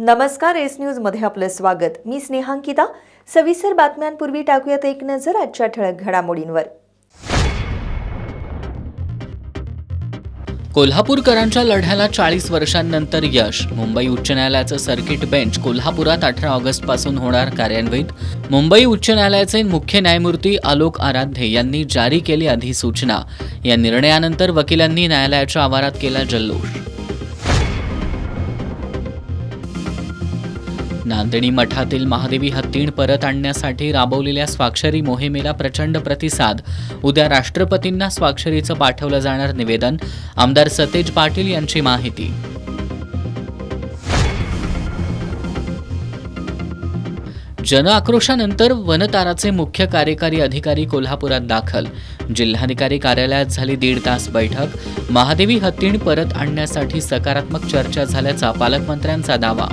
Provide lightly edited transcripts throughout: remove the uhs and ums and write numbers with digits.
नमस्कार, S news मध्ये आपलं स्वागत। मी स्नेहांकिता। सविस्तर बातम्यांपूर्वी टाकूयात एक नजर आजच्या ठळक घडामोडींवर। कोल्हापूरकरांच्या लढ्याला 40 वर्षांनंतर यश। मुंबई उच्च न्यायालयाचं सर्किट बेंच कोल्हापुरात 18 ऑगस्टपासून होणार कार्यान्वित। मुंबई उच्च न्यायालयाचे मुख्य न्यायमूर्ती आलोक आराध्य यांनी जारी केली अधिसूचना। या निर्णयानंतर वकिलांनी न्यायालयाच्या आवारात केला जल्लोष। नांदणी मठातील महादेवी हत्तीण परत आणण्यासाठी राबवलेल्या स्वाक्षरी मोहिमेला प्रचंड प्रतिसाद। उद्या राष्ट्रपतींना स्वाक्षरीचं पाठवलं जाणार निवेदन। आमदार सतेज पाटील यांची माहिती। जनआक्रोशानंतर वनताराचे मुख्य कार्यकारी अधिकारी कोल्हापुरात दाखल। जिल्हाधिकारी कार्यालयात झाली 1.5 तास बैठक। महादेवी हत्तीण परत आणण्यासाठी सकारात्मक चर्चा झाल्याचा पालकमंत्र्यांचा दावा।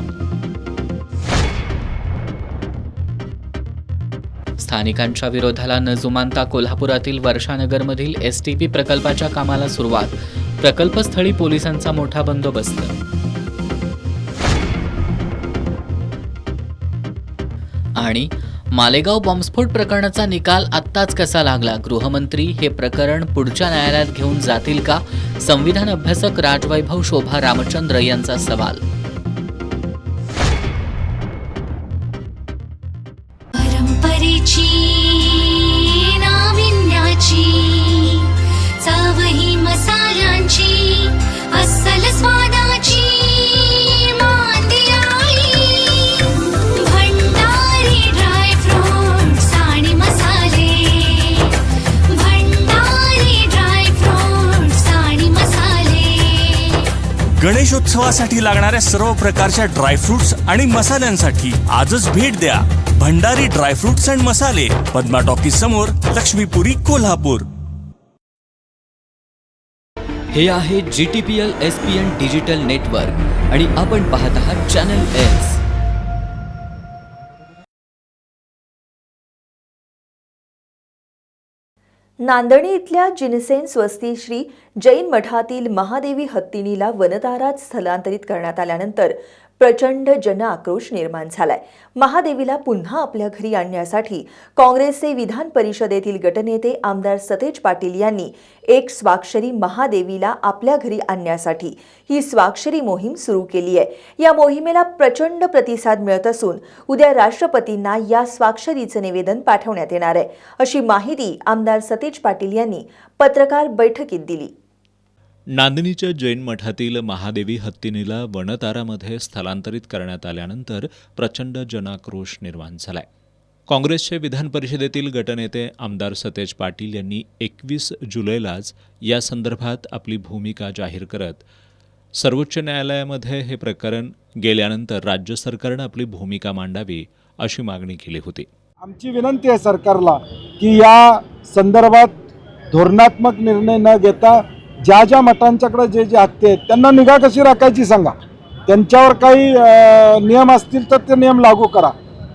स्थानिकांच्या विरोधाला न जुमानता कोल्हापुरातील वर्षानगरमधील एसटीपी प्रकल्पाच्या कामाला सुरुवात। प्रकल्पस्थळी पोलिसांचा मोठा बंदोबस्त। आणि मालेगाव बॉम्बस्फोट प्रकरणाचा निकाल आत्ताच कसा लागला? गृहमंत्री हे प्रकरण पुढच्या न्यायालयात घेऊन जातील का? संविधान अभ्यासक राजवैभव शोभा रामचंद्र यांचा सवाल। नाविन्याची चवही मसाल्यांची अस्सल स्वादाची मांदियाळी भंडारी ड्रायफ्रुट्स आणि मसाले भंडारी ड्रायफ्रुट्स आणि मसाले। गणेशोत्सवासाठी लागणाऱ्या सर्व प्रकारच्या ड्रायफ्रुट्स आणि मसाल्यांसाठी आजच भेट द्या भंडारी ड्रायफ्रुट्स अँड मसाले, पद्मा टॉकीज समोर, लक्ष्मीपुरी, कोल्हापूर। हे आहे GTPL SPN डिजिटल नेटवर्क आणि आपण पाहत आहात चॅनल एस। नांदणी इथल्या जिनसेन स्वस्ती श्री जैन मठातील महादेवी हत्तीणीला वनतारात स्थलांतरित करण्यात आल्यानंतर प्रचंड जनआक्रोश निर्माण झालाय। महादेवीला पुन्हा आपल्या घरी आणण्यासाठी काँग्रेसचे विधान परिषदेतील गटनेते आमदार सतेज पाटील यांनी एक स्वाक्षरी महादेवीला आपल्या घरी आणण्यासाठी ही स्वाक्षरी मोहीम सुरू केली आहे। या मोहिमेला प्रचंड प्रतिसाद मिळत असून उद्या राष्ट्रपतींना या स्वाक्षरीचं निवेदन पाठवण्यात येणार आहे, अशी माहिती आमदार सतेज पाटील यांनी पत्रकार बैठकीत दिली। नांदणीच्या जैन मठातील महादेवी हत्तीणीला वनतारामध्ये स्थलांतरित करण्यात आल्यानंतर प्रचंड जनाक्रोश निर्माण झालाय। काँग्रेसचे विधान परिषदेतील गटनेते आमदार सतेज पाटील यांनी 21 जुलैलाच या संदर्भात आपली भूमिका जाहीर करत सर्वोच्च न्यायालयामध्ये हे प्रकरण गेल्यानंतर राज्य सरकारनं आपली भूमिका मांडावी अशी मागणी केली होती। आमची विनंती आहे सरकारला की या संदर्भात धोरणात्मक निर्णय न घेता ज्या ज्या मठांच्याकडे जे जे हत्ती आहेत त्यांना निगा कशी राखायची सांगा। त्यांच्यावर काही नियम असतील तर ते नियम लागू करा,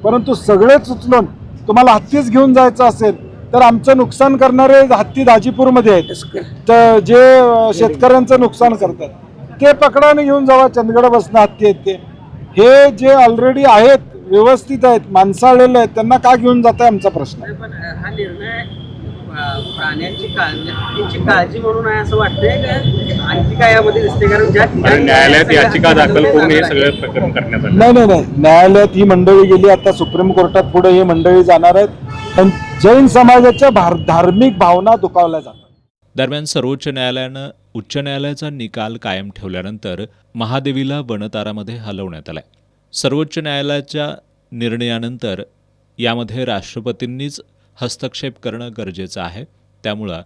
परंतु सगळेच उचलून तुम्हाला हत्तीच घेऊन जायचं असेल तर आमचं नुकसान करणारे हत्ती दाजीपूरमध्ये आहेत, तर जे शेतकऱ्यांचं नुकसान करतात ते पकडाने घेऊन जावा। चंदगड बसणं हत्ती आहेत ते, हे जे ऑलरेडी आहेत व्यवस्थित आहेत माणसाळलेले आहेत त्यांना का घेऊन जात आहे आमचा प्रश्न। हा निर्णय प्राण्यांची काळजी म्हणून आहे असं वाटतंय का आणखी काय यामध्ये दिसते? कारण ज्या न्यायालयात याचिका दाखल करून हे सगळं प्रकरण करण्यात आलं। नाही, न्यायालयात ही मंडळी गेली, आता सुप्रीम कोर्टात पुढे ही मंडळी जाणार आहेत, पण जैन समाजाच्या धार्मिक भावना दुखावल्या जातात। दरम्यान सर्वोच्च न्यायालयानं उच्च न्यायालयाचा निकाल कायम ठेवल्यानंतर महादेवीला वनतारामध्ये हलवण्यात आलाय। सर्वोच्च न्यायालयाच्या निर्णयानंतर यामध्ये राष्ट्रपतींनीच हस्तक्षेप करणं गरजेचं आहे, त्यामुळं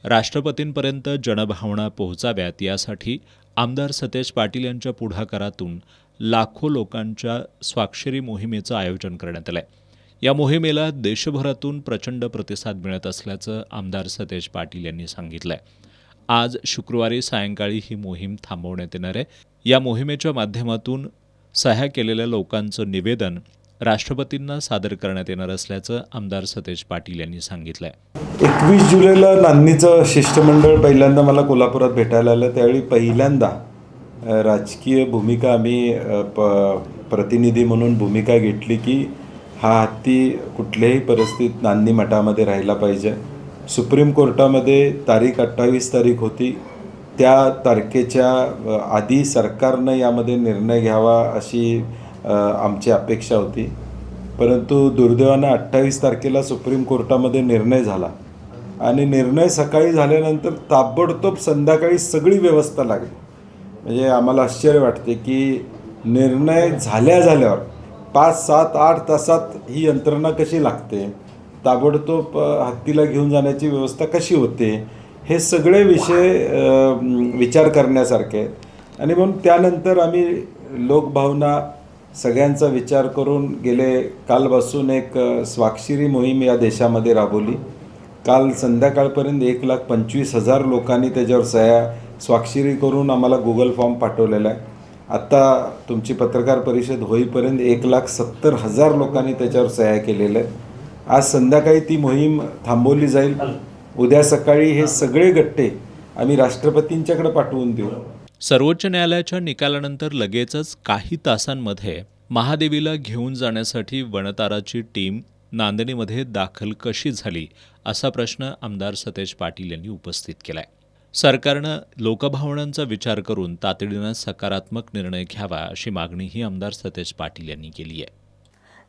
राष्ट्रपतींपर्यंत जनभावना पोहोचाव्यात यासाठी आमदार सतेज पाटील यांच्या पुढाकारातून लाखो लोकांच्या स्वाक्षरी मोहिमेचं आयोजन करण्यात आलंय। या मोहिमेला देशभरातून प्रचंड प्रतिसाद मिळत असल्याचं आमदार सतेज पाटील यांनी सांगितलंय। आज शुक्रवारी सायंकाळी ही मोहीम थांबवण्यात येणार आहे। या मोहिमेच्या माध्यमातून सह्या केलेल्या लोकांचं निवेदन राष्ट्रपतींना सादर करण्यात येणार असल्याचं आमदार सतेज पाटील यांनी सांगितलंय। 21 जुलैला नांदणीचं शिष्टमंडळ पहिल्यांदा मला कोल्हापुरात भेटायला आलं, त्यावेळी पहिल्यांदा राजकीय भूमिका आम्ही प्रतिनिधी म्हणून भूमिका घेतली की हा हत्ती कुठल्याही परिस्थितीत नांदी मठामध्ये राहिला पाहिजे. सुप्रीम कोर्टामध्ये तारीख 28 तारीख होती. त्या तारखेच्या आधी सरकारनं यामध्ये निर्णय घ्यावा अशी आमची अपेक्षा होती. परंतु दुर्दैवानं 28 तारखेला सुप्रीम कोर्टामध्ये निर्णय झाला आणि निर्णय सकाळी झाल्यानंतर ताबडतोब संध्याकाळी सगळी व्यवस्था लागली. म्हणजे आम्हाला आश्चर्य वाटते की निर्णय झाल्यावर 5, 7, 8 तासात ही यंत्रणा कशी लागते, ताबडतोब हत्तीला घेऊन जाण्याची व्यवस्था कशी होते, हे सगळे विषय विचार करण्यासारखे आहेत. आणि म्हणून त्यानंतर आम्ही लोकभावना सगळ्यांचा विचार करून कालपासून एक स्वाक्षरी मोहीम या देशामध्ये राबवली. काल संध्याकाळपर्यंत 1,25,000 लोकांनी त्याच्यावर स्वाक्षरी करून आम्हाला गुगल फॉर्म पाठवलेला आहे. आत्ता तुमची पत्रकार परिषद होईपर्यंत 1,70,000 लोकांनी त्याच्यावर सह्या केलेल्या आहेत. आज संध्याकाळी ती मोहीम थांबवली जाईल. उद्या सकाळी हे सगळे गट्टे आम्ही राष्ट्रपतींच्याकडे पाठवून देऊ. सर्वोच्च न्यायालयाच्या निकालानंतर लगेचच काही तासांमध्ये महादेवीला घेऊन जाण्यासाठी वनताराची टीम नांदणीमध्ये दाखल कशी झाली असा प्रश्न आमदार सतेज पाटील यांनी उपस्थित केलाय. सरकारनं लोकभावनांचा विचार करून तातडीनं सकारात्मक निर्णय घ्यावा अशी मागणीही आमदार सतेज पाटील यांनी केली आहे.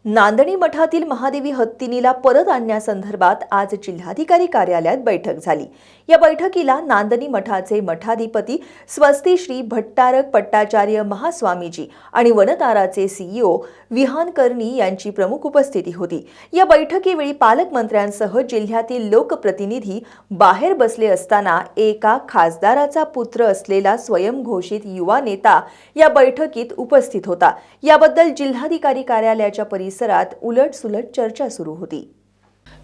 नांदणी मठातील महादेवी हत्तीनीला परत आणण्यासंदर्भात आज जिल्हाधिकारी कार्यालयात बैठक झाली. या बैठकीला नांदणी मठाचे मठाधिपती स्वस्ती श्री भट्टारक पट्टाचार्य महास्वामीजी आणि वनताराचे CEO विहान कर्णी यांची प्रमुख उपस्थिती होती. या बैठकीवेळी पालकमंत्र्यांसह जिल्ह्यातील लोकप्रतिनिधी बाहेर बसले असताना एका खासदाराचा पुत्र असलेला स्वयंघोषित युवा नेता या बैठकीत उपस्थित होता. याबद्दल जिल्हाधिकारी कार्यालयाच्या परिसरात उलटसुलट चर्चा सुरू होती.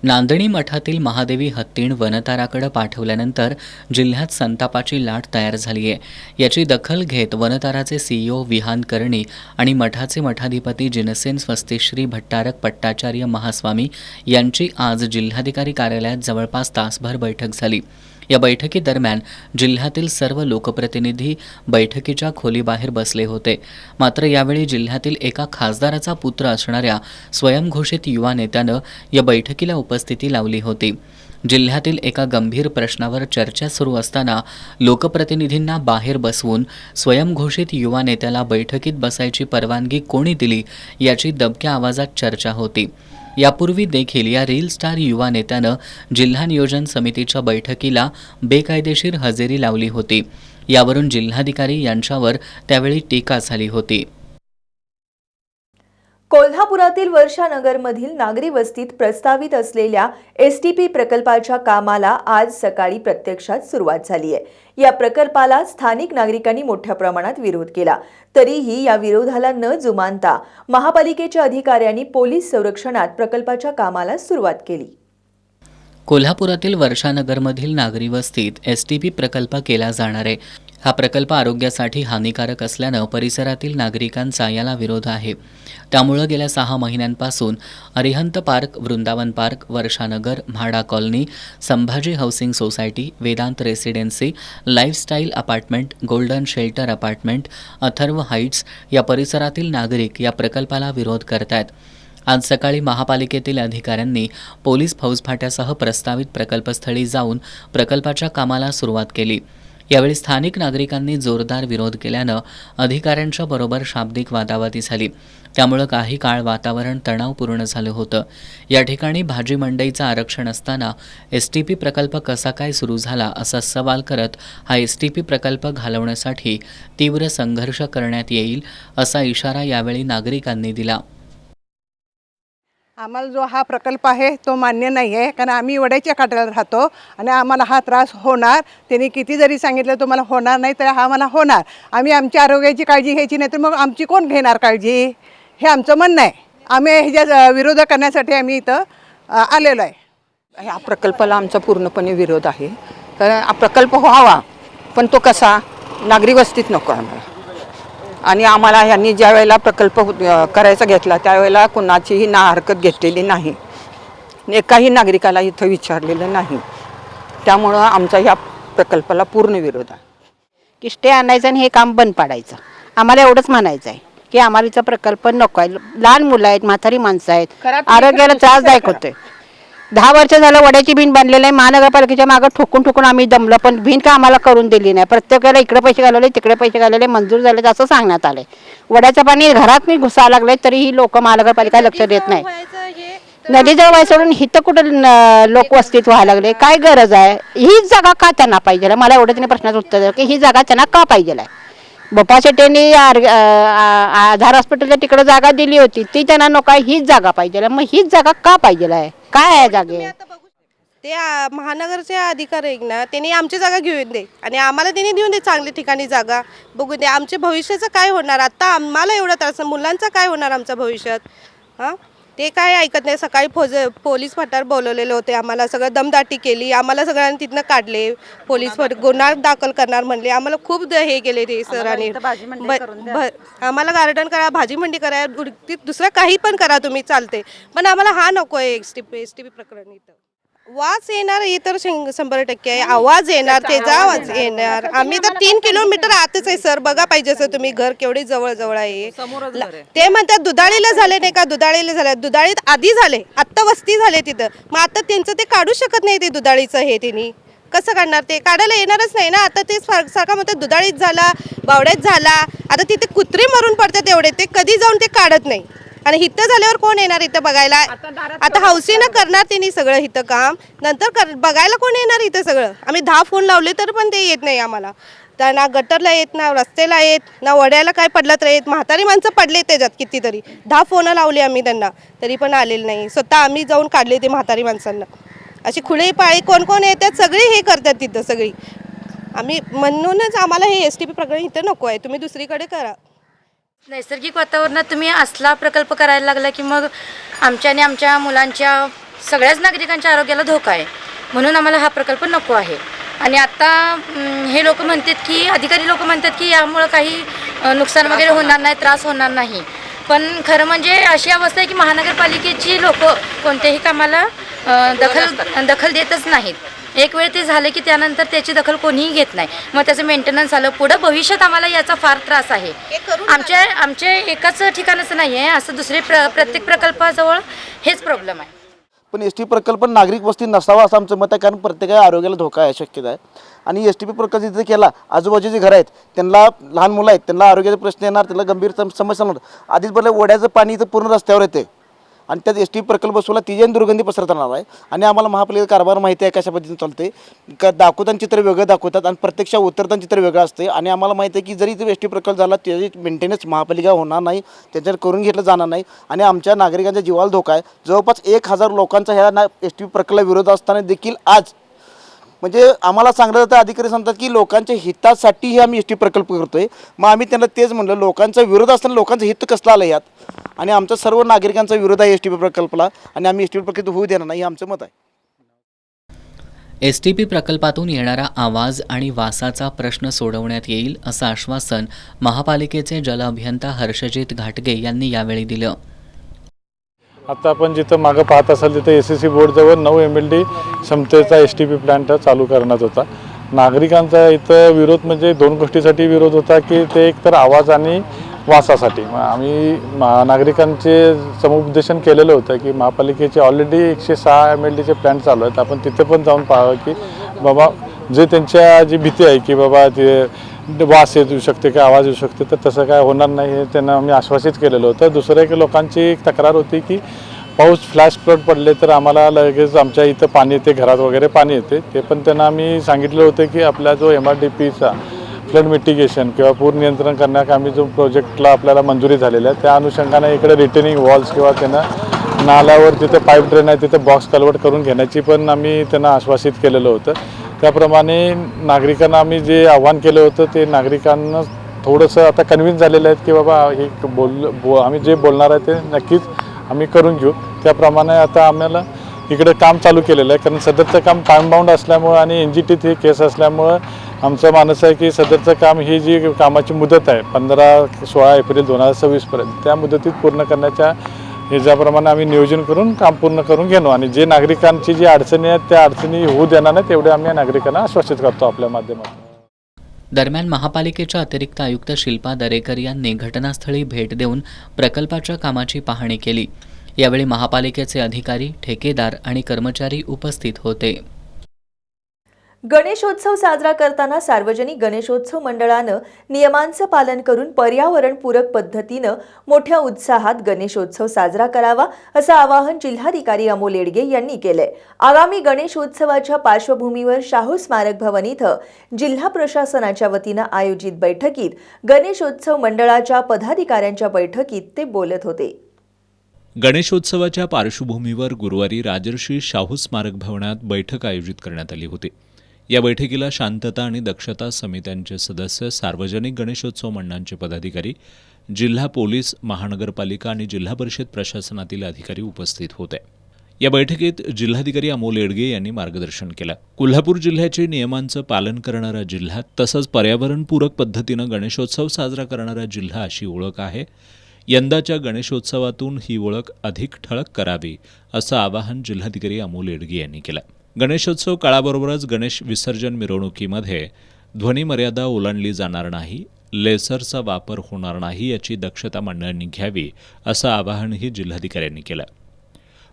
नांदणी मठातील महादेवी हत्तीण वनताराकडे पाठवल्यानंतर जिल्ह्यात संतापाची लाट तयार झाली आहे. याची दखल घेत वनताराचे CEO विहान कर्णी आणि मठाचे मठाधिपती जिनसेन स्वस्तिश्री भट्टारक पट्टाचार्य महास्वामी यांची आज जिल्हाधिकारी कार्यालयात जवळपास तासभर बैठक झाली. या बैठकीदरम्यान जिल्ह्यातील सर्व लोकप्रतिनिधी बैठकीच्या खोलीबाहेर बसले होते. मात्र यावेळी जिल्ह्यातील एका खासदाराचा पुत्र असणाऱ्या स्वयंघोषित युवा नेत्यानं या बैठकीला उपस्थिती लावली होती. जिल्ह्यातील एका गंभीर प्रश्नावर चर्चा सुरू असताना लोकप्रतिनिधींना बाहेर बसवून स्वयंघोषित युवा नेत्याला बैठकीत बसायची परवानगी कोणी दिली याची दबक्या आवाजात चर्चा होती. यापूर्वी देखील या रील स्टार युवा नेत्यानं जिल्हा नियोजन समितीच्या बैठकीला बेकायदेशीर हजेरी लावली होती. यावरून जिल्हाधिकारी यांच्यावर त्यावेळी टीका झाली होती. कोल्हापुरातील वर्षानगरमधील नागरी वस्तीत प्रस्तावित असलेल्या STP प्रकल्पाच्या कामाला आज सकाळी प्रत्यक्षात सुरुवात झाली आहे. या प्रकल्पाला स्थानिक नागरिकांनी मोठ्या प्रमाणात विरोध केला. तरीही या विरोधाला न जुमानता महापालिकेच्या अधिकाऱ्यांनी पोलीस संरक्षणात प्रकल्पाच्या कामाला सुरुवात केली. कोल्हापुरातील वर्षानगरमधील नागरी वस्तीत STP प्रकल्प केला जाणार आहे. हा प्रकल्प आरोग्यासाठी हानिकारक असल्यानं परिसरातील नागरिकांचा याला विरोध आहे. त्यामुळं गेल्या 6 महिन्यांपासून Arihant park, Vrindavan park, Varshanagar, Mhada colony, Sambhaji housing society, Vedant residency, lifestyle apartment, golden shelter apartment, Atharva heights या परिसरातील नागरिक या प्रकल्पाला विरोध करतायत. आज सकाळी महापालिकेतील अधिकाऱ्यांनी पोलीस फौजफाट्यासह प्रस्तावित प्रकल्पस्थळी जाऊन प्रकल्पाच्या कामाला सुरुवात केली. यावेळी स्थानिक नागरिकांनी जोरदार विरोध केल्यानं अधिकाऱ्यांच्या बरोबर शाब्दिक वादावादी झाली. त्यामुळं काही काळ वातावरण तणावपूर्ण झालं होतं. या ठिकाणी भाजी मंडईचं आरक्षण असताना STP प्रकल्प कसा काय सुरू झाला असा सवाल करत हा STP प्रकल्प घालवण्यासाठी तीव्र संघर्ष करण्यात येईल असा इशारा यावेळी नागरिकांनी दिला. आम्हाला जो हा प्रकल्प आहे तो मान्य नाही आहे, कारण आम्ही वड्याच्या काठाला राहतो आणि आम्हाला हा त्रास होणार. त्यांनी किती जरी सांगितलं तुम्हाला होणार नाही तर हा मला होणार. आम्ही आमच्या आरोग्याची काळजी घ्यायची नाही तर मग आमची कोण घेणार काळजी, हे आमचं म्हणणं आहे. आम्ही ह्याच्या विरोध करण्यासाठी आम्ही इथं आलेलो आहे. ह्या प्रकल्पाला आमचा पूर्णपणे विरोध आहे. कारण हा प्रकल्प व्हावा, पण तो कसा नागरी वस्तीत नको आम्हाला. आणि आम्हाला यांनी ज्या वेळेला प्रकल्प करायचा घेतला त्यावेळेला कुणाचीही हरकत घेतलेली नाही, एकाही नागरिकाला इथं विचारलेलं नाही. त्यामुळं आमचा ह्या प्रकल्पाला पूर्ण विरोध आहे. की स्टे आणायचं आणि हे काम बंद पाडायचं, आम्हाला एवढंच म्हणायचं आहे. की आम्हाला इथं प्रकल्प नको आहे. लहान मुलं आहेत, म्हातारी माणसं आहेत, आरोग्याला त्रासदायक होते. 10 वर्ष झालं वड्याची भिंत बांधलेली आहे. महानगरपालिकेच्या मागं ठोकून आम्ही दमलं, पण भिंत का आम्हाला करून दिली नाही. प्रत्येकाला इकडे पैसे घालवले, तिकडे पैसे घालवले, मंजूर झाले असं सांगण्यात आले. वड्याचं पाणी घरात नाही घुसायला लागले, तरी ही लोक महानगरपालिका लक्ष देत नाही. नदीजवळ व्हायचं सोडून हिथं कुठं लोक वस्तीत व्हायला लागले. काय गरज आहे? हीच जागा का त्यांना पाहिजे? मला एवढं त्यांनी प्रश्नाचं उत्तर द्या की ही जागा त्यांना का पाहिजे आहे. बोपा शेट्टींनी आधार हॉस्पिटलच्या तिकडे जागा दिली होती, ती त्यांना नको आहे. हीच जागा पाहिजे. मग हीच जागा का पाहिजे आहे? काय आहे जागे? ते महानगरचे अधिकारी आहेत ना, त्यांनी आमची जागा घेऊन दे आणि आम्हाला त्यांनी देऊन दे चांगली ठिकाणी जागा. बघू दे आमच्या भविष्याचं काय होणार. आता आम्हाला एवढं त्रास, मुलांचं काय होणार आमच्या भविष्यात? हां, ते काय ऐकत नाही. सकाळी पोलीस फाटावर बोलवलेले होते, आम्हाला सगळं दमदाटी केली, आम्हाला सगळ्यांनी तिथनं काढले. पोलीस गुन्हा दाखल करणार म्हणले. आम्हाला खूप हे केले ते सरांनी. आम्हाला गार्डन करा, भाजी मंडी करा, दुसरं काही पण करा तुम्ही, चालते, पण आम्हाला हा नको आहे. एस टी पी प्रकरण इथं वाज येणार हे तर 100% आहे. आवाज येणार, त्याचा आवाज येणार. आम्ही तर 3 किलोमीटर आतच आहे सर. बघा पाहिजे सर तुम्ही, घर केवढे जवळ आहे. ते म्हणतात दुधाळीला झाले नाही का, दुधाळीला झाले. दुधाळीत आधी झाले, आत्ता वस्ती झाले तिथं. मग आता त्यांचं ते काढू शकत नाही ते दुधाळीचं. हे त्यांनी कसं काढणार? ते काढायला येणारच नाही ना. आता ते सारखा म्हणतात दुधाळीत झाला, बावड्यात झाला. आता तिथे कुत्रे मरून पडतात एवढे, ते कधी जाऊन ते काढत नाही. आणि इथं झाल्यावर कोण येणार इथं बघायला? आता हौसीनं करणार त्यांनी सगळं इथं काम, नंतर बघायला कोण येणार इथं सगळं? आम्ही 10 फोन लावले तर पण ते येत नाही आम्हाला. तर ना गटरला येत, ना रस्त्याला येत, ना वड्याला काय पडलं तर येत. म्हातारी माणसं पडले त्याच्यात कितीतरी. 10 फोन लावले आम्ही त्यांना, तरी पण आलेलं नाही. स्वतः आम्ही जाऊन काढले ते म्हातारी माणसांना. अशी खुळे पाळी कोण येतात सगळी हे करतात तिथं सगळी. आम्ही म्हणूनच आम्हाला हे STP प्रकरण इथं नको आहे. तुम्ही दुसरीकडे करा. नैसर्गिक वातावरणात तुम्ही असला प्रकल्प करायला लागला की मग आमच्या आणि आमच्या मुलांच्या सगळ्याच नागरिकांच्या आरोग्याला धोका आहे. म्हणून आम्हाला हा प्रकल्प नको आहे. आणि आता हे लोक म्हणतात की, अधिकारी लोक म्हणतात की यामुळं काही नुकसान वगैरे होणार नाही, त्रास होणार नाही. पण खरं म्हणजे अशी अवस्था आहे की महानगरपालिकेची लोक कोणत्याही कामाला दखल देतच नाहीत. एक वेळ ते झाले की त्यानंतर त्याची दखल कोणीही घेत नाही. मग त्याचं मेंटेनन्स आलं, पुढं भविष्यात आम्हाला याचा फार त्रास आहे. आमच्या एकाच ठिकाणाचं नाही आहे, असं दुसरे प्रत्येक प्रकल्पाजवळ हेच प्रॉब्लेम आहे. पण STP प्रकल्प नागरिक वस्ती नसावा असं आमचं मत आहे, कारण प्रत्येका आरोग्याला धोका आहे, शक्यता आहे. आणि STP प्रकल्प जिथे केला, आजूबाजूची घरं आहेत, त्यांना लहान मुलं आहेत, त्यांना आरोग्याचे प्रश्न येणार, त्यांना गंभीर समस्या होणार. आधीच बरं ओढ्याचं पाणी इथं पूर्ण रस्त्यावर येते आणि त्यात STP प्रकल्प बसवला, तिच्याने दुर्गंधी पसरत राहणार आहे. आणि आम्हाला महापालिकेचा कारभार माहिती आहे कशा पद्धतीने चालते. दाखवताना चित्र वेगळं दाखवतात आणि प्रत्यक्षात उतरताना चित्र वेगळं असते. आणि आम्हाला माहिती आहे की जरी इथे STP प्रकल्प झाला, त्याची मेंटेनन्स महापालिका होणार नाही, त्याच्यावर करून घेतलं जाणार नाही. आणि आमच्या नागरिकांच्या जीवाला धोका आहे. जवळपास 1000 लोकांचा ह्या STP प्रकल्प विरोध असताना देखील आज म्हणजे आम्हाला सांगलं जातं, अधिकारी सांगतात की लोकांच्या हितासाठीही आम्ही STP प्रकल्प करतोय. मग आम्ही त्यांना तेच म्हणलं, लोकांचा विरोध असताना लोकांचं हित कसलं आलं यात? आणि आमचा सर्व नागरिकांचा विरोध आहे STP प्रकल्पाला आणि आम्ही STP प्रकल्प होऊ देणार नाही, हे आमचं मत आहे. STP प्रकल्पातून येणारा आवाज आणि वासाचा प्रश्न सोडवण्यात येईल असं आश्वासन महापालिकेचे जल अभियंता हर्षजित घाटगे यांनी यावेळी दिलं. आता आपण जिथं मागं पाहत असाल तिथं SSC बोर्डजवळ 9 MLD क्षमतेचा STP प्लॅन्ट चालू करण्यात होता. नागरिकांचा इथं विरोध म्हणजे 2 गोष्टीसाठी विरोध होता की ते एकतर आवाज आणि वासासाठी. आम्ही नागरिकांचे समुपदेशन केलेलं होतं की महापालिकेचे ऑलरेडी 106 MLDचे प्लॅन्ट चालू आहेत, आपण तिथे पण जाऊन पाहावं की बाबा जे त्यांच्या जी भीती आहे की बाबा ते वास येऊ शकते की आवाज येऊ शकते, तर तसं काय होणार नाही हे त्यांना आम्ही आश्वासित केलेलं होतं. दुसरं एक लोकांची एक तक्रार होती की पाऊस फ्लॅश फ्लड पडले तर आम्हाला लगेच आमच्या इथं पाणी येते, घरात वगैरे पाणी येते. ते पण त्यांना आम्ही सांगितलं होतं की आपला जो MRDPचा फ्लड मिटिगेशन किंवा पूर नियंत्रण करण्याकामी जो प्रोजेक्टला आपल्याला मंजुरी झालेला आहे, त्या अनुषंगाने इकडे रिटेनिंग वॉल्स किंवा त्यांना नाल्यावर तिथे पाईप ड्रेन आहे तिथे बॉक्स कन्वर्ट करून घेण्याची पण आम्ही त्यांना आश्वासित केलेलं होतं. त्याप्रमाणे नागरिकांना आम्ही जे आव्हान केलं होतं ते नागरिकांना थोडंसं आता कन्व्हिन्स झालेलं आहे की बाबा हे आम्ही जे बोलणार आहे ते नक्कीच आम्ही करून घेऊ. त्याप्रमाणे आता आम्हाला इकडे काम चालू केलेलं आहे, कारण सदरचं काम टाइम बाउंड असल्यामुळं आणि NGTत ही केस असल्यामुळं आमचं मानस आहे की सदरचं काम ही जी कामाची मुदत आहे 15-16 एप्रिल 2026पर्यंत, त्या मुदतीत पूर्ण करण्याच्या ह्याच्याप्रमाणे आम्ही नियोजन करून काम पूर्ण करून घेणं आणि जे नागरिकांची जी अडचणी आहेत त्या अडचणी होऊ देणार नाहीत एवढे आम्ही नागरिकांना आश्वासित करतो आपल्या माध्यमातून. दरम्यान महापालिकेच्या अतिरिक्त आयुक्त शिल्पा दरेकर यांनी घटनास्थळी भेट देऊन प्रकल्पाच्या कामाची पाहणी केली. यावेळी महापालिकेचे अधिकारी, ठेकेदार आणि कर्मचारी उपस्थित होते. गणेशोत्सव साजरा करताना सार्वजनिक गणेशोत्सव मंडळानं नियमांचं पालन करून पर्यावरणपूरक पद्धतीनं मोठ्या उत्साहात गणेशोत्सव साजरा करावा असं आवाहन जिल्हाधिकारी अमोल येडगे यांनी केलंय. आगामी गणेशोत्सवाच्या पार्श्वभूमीवर शाहू स्मारक भवन इथं जिल्हा प्रशासनाच्या वतीनं आयोजित बैठकीत गणेशोत्सव मंडळाच्या पदाधिकाऱ्यांच्या बैठकीत ते बोलत होते. गणेशोत्सवाच्या पार्श्वभूमीवर गुरुवारी राजर्षी शाहू स्मारक भवनात बैठक आयोजित करण्यात आली होती. या बैठकीला शांतता आणि दक्षता समित्यांचे सदस्य, सार्वजनिक गणेशोत्सव मंडळांचे पदाधिकारी, जिल्हा पोलीस, महानगरपालिका आणि जिल्हा परिषद प्रशासनातील अधिकारी उपस्थित होते. या बैठकीत जिल्हाधिकारी अमोल येडगे यांनी मार्गदर्शन केलं. कोल्हापूर जिल्ह्याचे नियमांचं पालन करणारा जिल्हा तसंच पर्यावरणपूरक पद्धतीनं गणेशोत्सव साजरा करणारा जिल्हा अशी ओळख आहे. यंदाच्या गणेशोत्सवातून ही ओळख अधिक ठळक करावी असं आवाहन जिल्हाधिकारी अमोल येडगे यांनी केलं. गणेशोत्सव काळाबरोबरच गणेश विसर्जन मिरवणुकीमध्ये ध्वनी मर्यादा ओलांडली जाणार नाही, लेसरचा वापर होणार नाही याची दक्षता मंडळांनी घ्यावी असं आवाहनही जिल्हाधिकाऱ्यांनी केलं.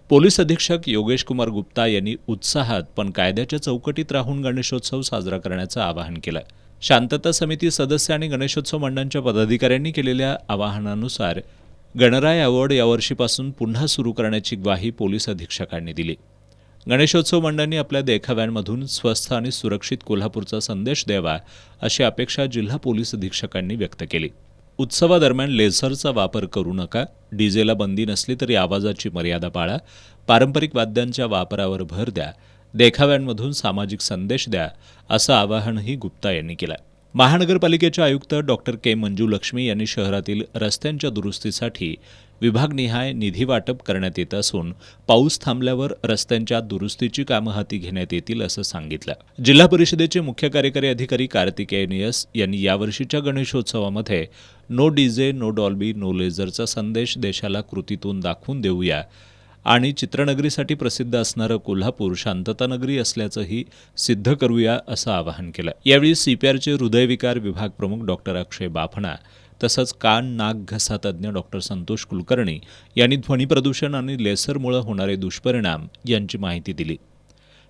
पोलीस अधीक्षक योगेश कुमार गुप्ता यांनी उत्साहात पण कायद्याच्या चौकटीत राहून गणेशोत्सव साजरा करण्याचं आवाहन केलं. शांतता समिती सदस्य आणि गणेशोत्सव मंडळांच्या पदाधिकाऱ्यांनी केलेल्या आवाहनानुसार गणराय अवॉर्ड यावर्षीपासून पुन्हा सुरू करण्याची ग्वाही पोलीस अधीक्षकांनी दिली. गणेशोत्सव मंडळांनी आपल्या देखाव्यांमधून स्वस्थ आणि सुरक्षित कोल्हापूरचा संदेश द्यावा अशी अपेक्षा जिल्हा पोलीस अधीक्षकांनी व्यक्त केली. उत्सवादरम्यान लेझरचा वापर करू नका, डीजेला बंदी नसली तरी आवाजाची मर्यादा पाळा, पारंपरिक वाद्यांच्या वापरावर भर द्या, देखाव्यांमधून सामाजिक संदेश द्या असं आवाहनही गुप्ता यांनी केलं. महानगरपालिकेचे आयुक्त डॉक्टर के मंजुलक्ष्मी यांनी शहरातील रस्त्यांच्या दुरुस्तीसाठी विभागनिहाय निधी वाटप करण्यात येत असून पाऊस थांबल्यावर रस्त्यांच्या दुरुस्तीची कामं हाती घेण्यात येतील असं सांगितलं. जिल्हा परिषदेचे मुख्य कार्यकारी अधिकारी कार्तिकेयन एस यांनी यावर्षीच्या गणेशोत्सवामध्ये no DJ, no Dolby, no लेझरचा संदेश देशाला कृतीतून दाखवून देऊया आणि चित्रनगरीसाठी प्रसिद्ध असणारं कोल्हापूर शांततानगरी असल्याचंही सिद्ध करूया असं आवाहन केलं. यावेळी सीपीआरचे हृदयविकार विभाग प्रमुख डॉक्टर अक्षय बाफना तसंच कान, नाक, घसा तज्ज्ञ डॉक्टर संतोष कुलकर्णी यांनी ध्वनी प्रदूषण आणि लेसरमुळे होणारे दुष्परिणाम यांची माहिती दिली.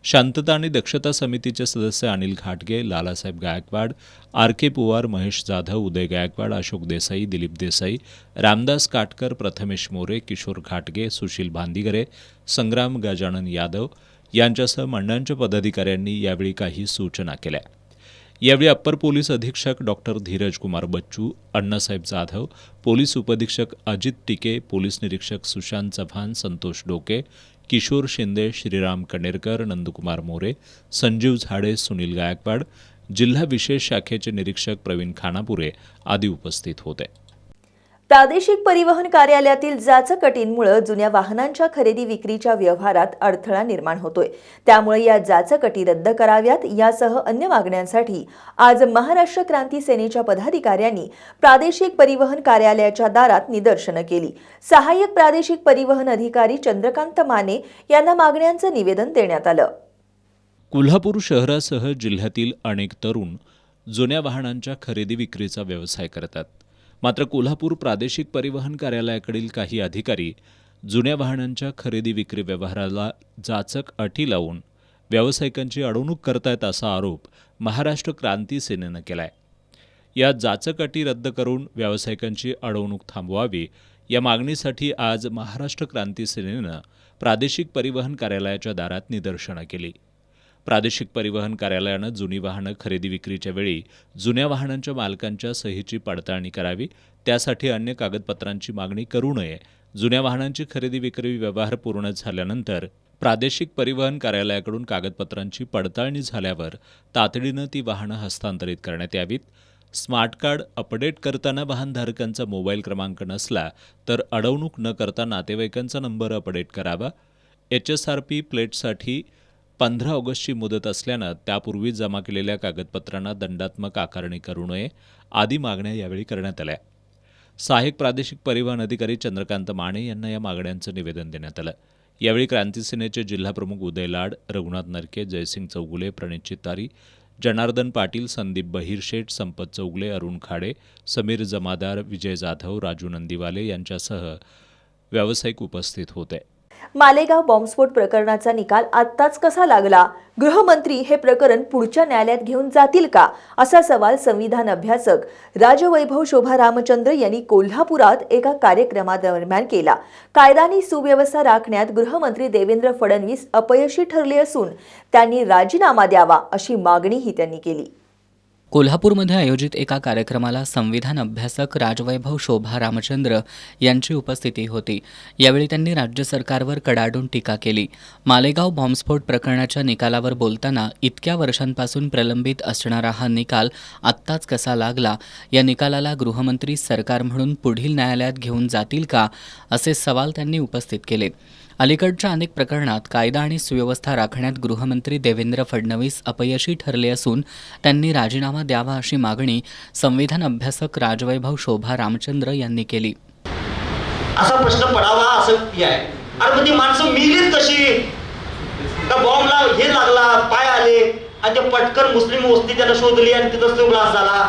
शांतता आणि दक्षता समितीचे सदस्य अनिल घाटगे, लालासाहेब गायकवाड, आर.के. पवार, महेश जाधव, उदय गायकवाड, अशोक देसाई, दिलीप देसाई, रामदास काटकर, प्रथमेश मोरे, किशोर घाटगे, सुशील भांदिगरे, संग्राम गजानन यादव यांच्यासह मंडळांच्या पदाधिकाऱ्यांनी यावेळी काही सूचना केल्या. यावेळी अप्पर पोलीस अधीक्षक डॉक्टर धीरज कुमार बच्चू, अण्णासाहेब जाधव, पोलीस उपअधीक्षक अजित टिके, पोलीस निरीक्षक सुशांत चव्हाण, संतोष डोके, किशोर शिंदे, श्रीराम कणेरकर, नंदकुमार मोरे, संजीव झाडे, सुनील गायकवाड, जिल्हा विशेष शाखेचे निरीक्षक प्रवीण खानापुरे आदी उपस्थित होते. प्रादेशिक परिवहन कार्यालयातील जाचकटींमुळे जुन्या वाहनांच्या खरेदी विक्रीच्या व्यवहारात अडथळा निर्माण होतोय. त्यामुळे या जाचकटी रद्द कराव्यात यासह अन्य मागण्यांसाठी आज महाराष्ट्र क्रांती सेनेच्या पदाधिकाऱ्यांनी प्रादेशिक परिवहन कार्यालयाच्या दारात निदर्शनं केली. सहाय्यक प्रादेशिक परिवहन अधिकारी चंद्रकांत माने यांना मागण्यांचं निवेदन देण्यात आलं. कोल्हापूर शहरासह जिल्ह्यातील अनेक तरुण जुन्या वाहनांच्या खरेदी विक्रीचा व्यवसाय करतात. मात्र कोल्हापूर प्रादेशिक परिवहन कार्यालयाकडील काही अधिकारी जुन्या वाहनांच्या खरेदी विक्री व्यवहाराला जाचक अटी लावून व्यावसायिकांची अडवणूक करतायत असा आरोप महाराष्ट्र क्रांती सेनेनं केलाय. या जाचक अटी रद्द करून व्यावसायिकांची अडवणूक थांबवावी या मागणीसाठी आज महाराष्ट्र क्रांती सेनेनं प्रादेशिक परिवहन कार्यालयाच्या दारात निदर्शनं केली. प्रादेशिक परिवहन कार्यालयानं जुनी वाहनं खरेदी विक्रीच्या वेळी जुन्या वाहनांच्या मालकांच्या सहीची पडताळणी करावी, त्यासाठी अन्य कागदपत्रांची मागणी करू नये. जुन्या वाहनांची खरेदी विक्री व्यवहार पूर्ण झाल्यानंतर प्रादेशिक परिवहन कार्यालयाकडून कागदपत्रांची पडताळणी झाल्यावर तातडीनं ती वाहनं हस्तांतरित करण्यात यावीत. स्मार्ट कार्ड अपडेट करताना वाहनधारकांचा मोबाईल क्रमांक नसला तर अडवणूक न करता नातेवाईकांचा नंबर अपडेट करावा. HSRP प्लेटसाठी 15 ऑगस्टची मुदत असल्यानं त्यापूर्वी जमा केलेल्या कागदपत्रांना दंडात्मक आकारणी करू नये आदी मागण्या यावेळी करण्यात आल्या. सहाय्यक प्रादेशिक परिवहन अधिकारी चंद्रकांत माने यांना या मागण्यांचं निवेदन देण्यात आलं. यावेळी क्रांती सेनेचे जिल्हाप्रमुख उदय लाड, रघुनाथ नरके, जयसिंग चौगुले, प्रणित चित्तारी, जनार्दन पाटील, संदीप बहिरशेठ, संपत चौगले, अरुण खाडे, समीर जमादार, विजय जाधव, राजू नंदीवाले यांच्यासह व्यावसायिक उपस्थित होते. मालेगाव बॉम्बस्फोट प्रकरणाचा निकाल आत्ताच कसा लागला? गृहमंत्री हे प्रकरण पुढच्या न्यायालयात घेऊन जातील का, असा सवाल संविधान अभ्यासक राजवैभव शोभा रामचंद्र यांनी कोल्हापुरात एका कार्यक्रमादरम्यान केला. कायदा आणि सुव्यवस्था राखण्यात गृहमंत्री देवेंद्र फडणवीस अपयशी ठरले असून त्यांनी राजीनामा द्यावा, अशी मागणीही त्यांनी केली. कोल्हापूरमध्ये आयोजित एका कार्यक्रमाला संविधान अभ्यासक राजवैभव शोभा रामचंद्र यांची उपस्थिती होती. यावेळी त्यांनी राज्य सरकारवर कडाडून टीका केली. मालेगाव बॉम्बस्फोट प्रकरणाच्या निकालावर बोलताना इतक्या वर्षांपासून प्रलंबित असणारा हा निकाल आत्ताच कसा लागला, या निकालाला गृहमंत्री सरकार म्हणून पुढील न्यायालयात घेऊन जातील का, असे सवाल त्यांनी उपस्थित केले. अलीकडच्या अनेक प्रकरणात कायदा आणि सुव्यवस्था राखण्यात गृहमंत्री देवेंद्र फडणवीस अपयशी ठरले असून त्यांनी राजीनामा द्यावा, अशी मागणी संविधान अभ्यासक राजवैभव शोभा रामचंद्र यांनी केली. असा प्रश्न पडावा असं आहे. अरे मग ती माणसं मिलीत कशी? का बॉम्बला हे लागला, पाय आले आणि ते पटकन मुस्लिम वस्ती त्याला शोधली आणि तिथंच तो ब्लास्ट झाला,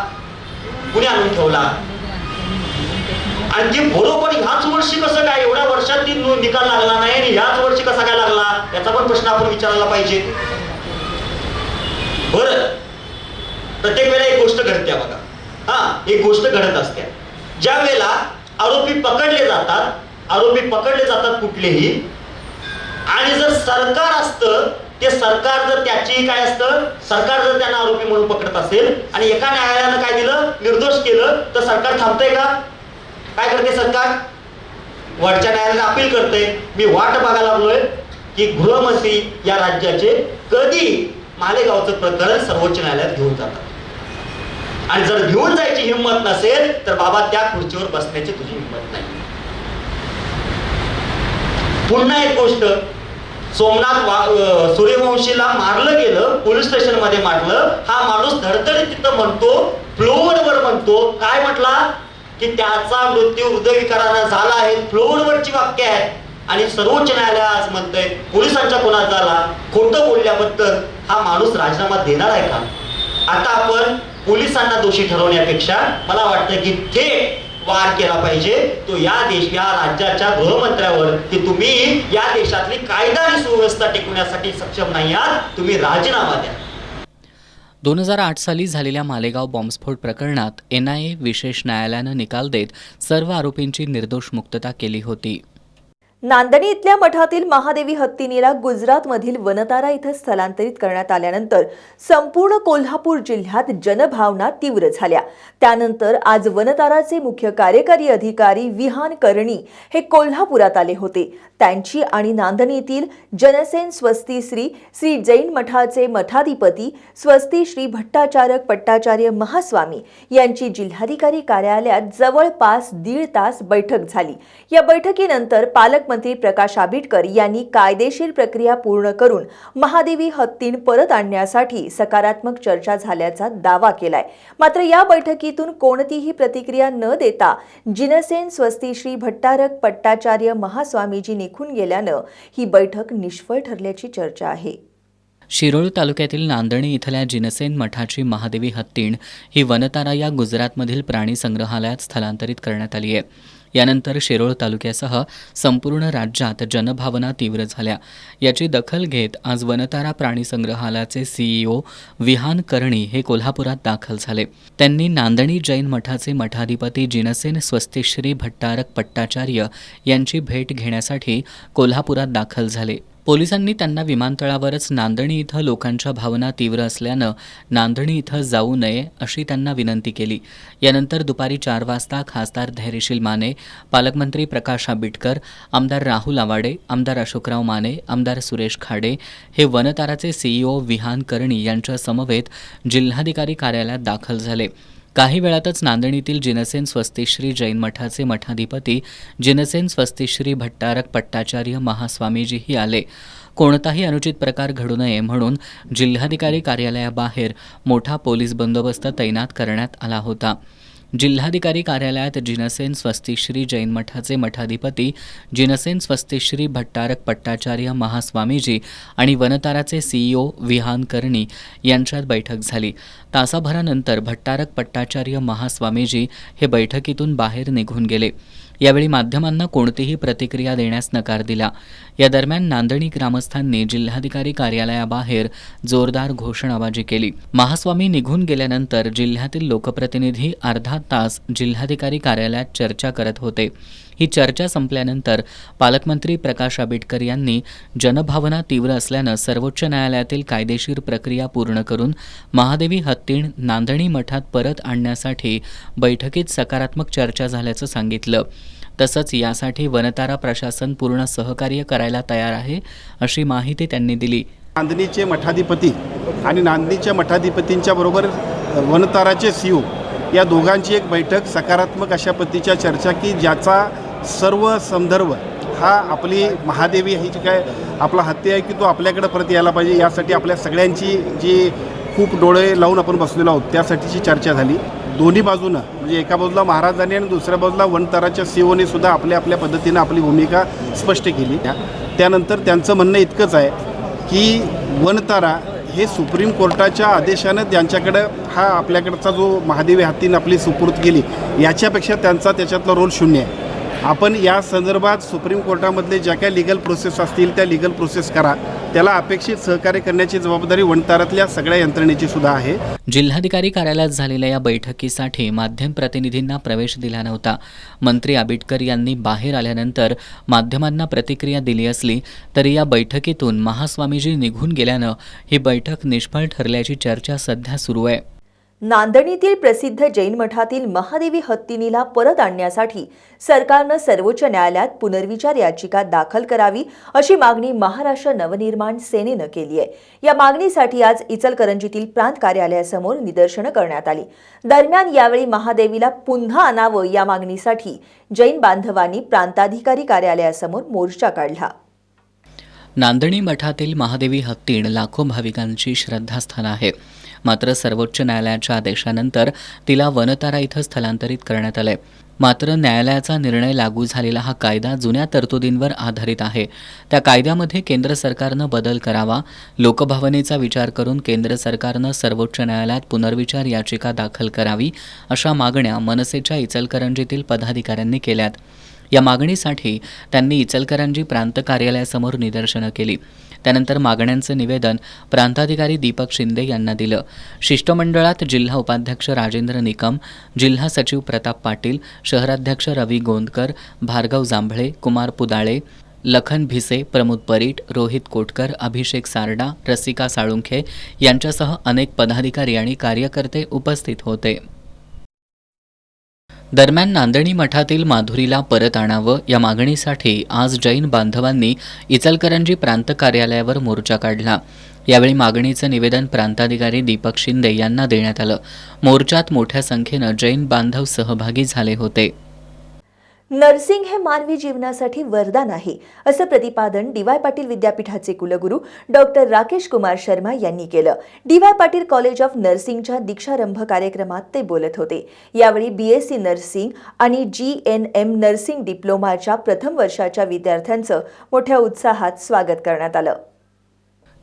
कुणी आणून ठेवला? आणि ती बरोबर ह्याच वर्षी कसं काय, एवढ्या वर्षात ती निकाल लागला नाही आणि ह्याच वर्षी कसा काय लागला, याचा पण प्रश्न आपण विचारायला पाहिजे. बरं, प्रत्येक वेळेला एक गोष्ट घडते बघा. एक गोष्ट घडत असते. ज्या वेळेला आरोपी पकडले जातात कुठलेही, आणि जर सरकार असतं, ते सरकार जर त्याची काय असतं, सरकार जर त्यांना आरोपी म्हणून पकडत असेल आणि एका न्यायालयानं काय दिलं, निर्दोष केलं, तर सरकार थांबतंय का? काय करते सरकार? वरच्या न्यायालयाला अपील करते. मी वाट बघायला लागलोय की गृहमंत्री या राज्याचे कधी मालेगावचं प्रकरण सर्वोच्च न्यायालयात घेऊन जातात. आणि जर घेऊन जायची हिंमत नसेल तर बाबा त्या खुर्चीवर बसण्याची तुझी हिंमत नाही. पुन्हा एक गोष्ट, सोमनाथ सूर्यवंशीला मारलं गेलं, पोलीस स्टेशन मध्ये मारलं. हा माणूस धडधडीत तिथं म्हणतो, फ्लोअरवर म्हणतो, काय म्हटला की त्याचा मृत्यू हृदयविकाराने झाला आहे. फ्लोअरवरची वाक्य आहेत. आणि सर्वोच्च न्यायालय आज म्हणतंय पोलिसांच्या कोणात झाला, खोटं बोलल्याबद्दल हा माणूस राजीनामा देणार आहे का? आता आपण पोलिसांना दोषी ठरवण्यापेक्षा मला वाटतं की थेट वार केला पाहिजे तो या राज्याच्या गृहमंत्र्यावर की तुम्ही या देशातली कायदा आणि सुव्यवस्था टिकवण्यासाठी सक्षम नाही आहात, तुम्ही राजीनामा द्या. 2008 साली झालेल्या मालेगाव बॉम्बस्फोट प्रकरणात NIA विशेष न्यायालयानं निकाल देत सर्व आरोपींची निर्दोष मुक्तता केली होती. नांदणी इथल्या मठातील महादेवी हत्तीनीला गुजरातमधील वनतारा इथं स्थलांतरित करण्यात आल्यानंतर संपूर्ण कोल्हापूर जिल्ह्यात जनभावना तीव्र झाल्या. त्यानंतर आज वनताराचे मुख्य कार्यकारी अधिकारी विहान कर्णी हे कोल्हापुरात आले होते. त्यांची आणि नांदणीतील जनसेन स्वस्ती श्री जैन मठाचे मठाधिपती स्वस्ती श्री भट्टाचारक पट्टाचार्य महास्वामी यांची जिल्हाधिकारी कार्यालयात जवळपास 1.5 तास बैठक झाली. या बैठकीनंतर पालकमंत्री प्रकाश आंबेडकर यांनी कायदेशीर प्रक्रिया पूर्ण करून महादेवी हत्तीन परत आणण्यासाठी सकारात्मक चर्चा झाल्याचा दावा केलाय. मात्र या बैठकीतून कोणतीही प्रतिक्रिया न देता जिनसेन स्वस्ती श्री भट्टारक पट्टाचार्य महास्वामीजी निघून गेल्यानं ही बैठक निष्फळ ठरल्याची चर्चा आहे. शिरोळ तालुक्यातील नांदणी इथल्या जिनसेन मठाची महादेवी हत्तीण ही वनतारा या गुजरातमधील प्राणी संग्रहालयात स्थलांतरित करण्यात आली आहे. यानंतर शिरोळ तालुक्यासह संपूर्ण राज्यात जनभावना तीव्र झाल्या. याची दखल घेत आज वनतारा प्राणी संग्रहालयाचे CEO विहान कर्णी हे कोल्हापुरात दाखल झाले. त्यांनी नांदणी जैन मठाचे मठाधिपती जिनसेन स्वस्तिश्री भट्टारक पट्टाचार्य यांची भेट घेण्यासाठी कोल्हापुरात दाखल झाले. पोलिसांनी त्यांना विमानतळावरच नांदणी इथं लोकांच्या भावना तीव्र असल्यानं नांदणी इथं जाऊ नये अशी त्यांना विनंती केली. यानंतर दुपारी 4 वाजता खासदार धैर्यशील माने, पालकमंत्री प्रकाश आंबेडकर, आमदार राहुल आवाडे, आमदार अशोकराव माने, आमदार सुरेश खाडे हे वनताराचे CEO विहान कर्णी यांच्या समवेत जिल्हाधिकारी कार्यालयात दाखल झाले. काही वेळातच नांदणीतील जिनसेन स्वस्तिश्री जैन मठाचे मठाधिपती जिनसेन स्वस्तिश्री भट्टारक पट्टाचार्य महास्वामीजीही आले. कोणताही अनुचित प्रकार घडू नये म्हणून जिल्हाधिकारी कार्यालयाबाहेर मोठा पोलीस बंदोबस्त तैनात करण्यात आला होता. जिल्हाधिकारी कार्यालयात जिनसेन स्वस्तिश्री जैन मठाचे मठाधिपती जिनसेन स्वस्तिश्री भट्टारक पट्टाचार्य महास्वामीजी आणि वनताराचे CEO विहान कर्णी यांच्यात बैठक झाली. तासाभरानंतर भट्टारक पट्टाचार्य महास्वामीजी हे बैठकीतून बाहेर निघून गेले. यावेळी माध्यमांना कोणतीही प्रतिक्रिया देण्यास नकार दिला. या दरम्यान नांदणी ग्रामस्थांनी जिल्हाधिकारी कार्यालयाबाहेर जोरदार घोषणाबाजी केली. महास्वामी निघून गेल्यानंतर जिल्ह्यातील लोकप्रतिनिधी अर्धा तास जिल्हाधिकारी कार्यालयात चर्चा करत होते. ही चर्चा संपल्यानंतर पालकमंत्री प्रकाश आंबेडकर यांनी जनभावना तीव्र असल्यानं सर्वोच्च न्यायालयातील कायदेशीर प्रक्रिया पूर्ण करून महादेवी हत्तीण नांदणी मठात परत आणण्यासाठी बैठकीत सकारात्मक चर्चा झाल्याचं सांगितलं. तसंच यासाठी वनतारा प्रशासन पूर्ण सहकार्य करायला तयार आहे, अशी माहिती त्यांनी दिली. नांदणीचे मठाधिपती आणि नांदणीच्या मठाधिपतींच्या बरोबर वनताराचे CEO या दोघांची एक बैठक सकारात्मक अशा पद्धतीच्या चर्चा की ज्याचा सर्व संदर्भ हा आपली महादेवी ही जी काय आपला हत्ती आहे की तो आपल्याकडे परत यायला पाहिजे, यासाठी आपल्या सगळ्यांची जी खूप डोळे लावून आपण बसलेलो आहोत त्यासाठीची चर्चा झाली. दोन्ही बाजूनं म्हणजे एका बाजूला महाराजांनी आणि दुसऱ्या बाजूला वनताराच्या CEOने सुद्धा आपल्या आपल्या पद्धतीनं आपली भूमिका स्पष्ट केली. त्यानंतर त्यांचं म्हणणं इतकंच आहे की वनतारा हे सुप्रीम कोर्टाच्या आदेशानं त्यांच्याकडं हा आपल्याकडचा जो महादेवी हत्तीनं आपली सुपूर्द केली याच्यापेक्षा त्यांचा त्याच्यातला रोल शून्य आहे. आपण या संदर्भात सुप्रीम कोर्टामधले ज्या काही लिगल प्रोसेस असतील त्या लिगल प्रोसेस करा. त्याला अपेक्षित सहकार्य करण्याची जबाबदारी वनतारातल्या सगळ्या यंत्रणेची सुद्धा आहे. जिल्हाधिकारी कार्यालयात झालेल्या या बैठकीसाठी माध्यम प्रतिनिधींना प्रवेश दिला नव्हता. मंत्री आंबेडकर यांनी बाहेर आल्यानंतर माध्यमांना प्रतिक्रिया दिली असली तरी या बैठकीतून महास्वामीजी निघून गेल्यानं ही बैठक निष्फळ ठरल्याची चर्चा सध्या सुरू आहे. नांदणीतील प्रसिद्ध जैन मठातील महादेवी हत्तीनीला परत आणण्यासाठी सरकारनं सर्वोच्च न्यायालयात पुनर्विचार याचिका दाखल करावी अशी मागणी महाराष्ट्र नवनिर्माण सेनेनं केली आहे. या मागणीसाठी आज इचलकरंजीतील प्रांत कार्यालयासमोर निदर्शनं करण्यात आली. दरम्यान यावेळी महादेवीला पुन्हा आणावं या मागणीसाठी जैन बांधवांनी प्रांताधिकारी कार्यालयासमोर मोर्चा काढला. नांदणी मठातील महादेवी हत्तीण लाखो भाविकांची श्रद्धास्थान आहे. मात्र सर्वोच्च न्यायालयाच्या आदेशानंतर तिला वनतारा इथं स्थलांतरित करण्यात आलंय. मात्र न्यायालयाचा निर्णय लागू झालेला हा कायदा जुन्या तरतुदींवर आधारित आहे. त्या कायद्यामध्ये केंद्र सरकारनं बदल करावा. लोकभावनेचा विचार करून केंद्र सरकारनं सर्वोच्च न्यायालयात पुनर्विचार याचिका दाखल करावी अशा मागण्या मनसेच्या इचलकरंजीतील पदाधिकाऱ्यांनी केल्यात. या मागणीसाठी त्यांनी इचलकरंजी प्रांत कार्यालयासमोर निदर्शनं केली. त्यानंतर मागण्यांचं निवेदन प्रांताधिकारी दीपक शिंदे यांना दिलं. शिष्टमंडळात जिल्हा उपाध्यक्ष राजेंद्र निकम, जिल्हा सचिव प्रताप पाटील, शहराध्यक्ष रवी गोंदकर, भार्गव जांभळे, कुमार पुदाळे, लखन भिसे, प्रमोद परीट, रोहित कोटकर, अभिषेक सारडा, रसिका साळुंखे यांच्यासह अनेक पदाधिकारी आणि कार्यकर्ते उपस्थित होते. दरम्यान नांदणी मठातील माधुरीला परत आणावं या मागणीसाठी आज जैन बांधवांनी इचलकरंजी प्रांत कार्यालयावर मोर्चा काढला. यावेळी मागणीचं निवेदन प्रांताधिकारी दीपक शिंदे यांना देण्यात आलं. मोर्चात मोठ्या संख्येनं जैन बांधव सहभागी झाले होते. नर्सिंग हे मानवी जीवनासाठी वरदान आहे असं प्रतिपादन डी.वाय. पाटील विद्यापीठाचे कुलगुरू डॉक्टर राकेश कुमार शर्मा यांनी केलं. डी.वाय. पाटील कॉलेज ऑफ नर्सिंगच्या दीक्षारंभ कार्यक्रमात ते बोलत होते. यावेळी BSc नर्सिंग आणि GNM नर्सिंग डिप्लोमाच्या प्रथम वर्षाच्या विद्यार्थ्यांचं मोठ्या उत्साहात स्वागत करण्यात आलं.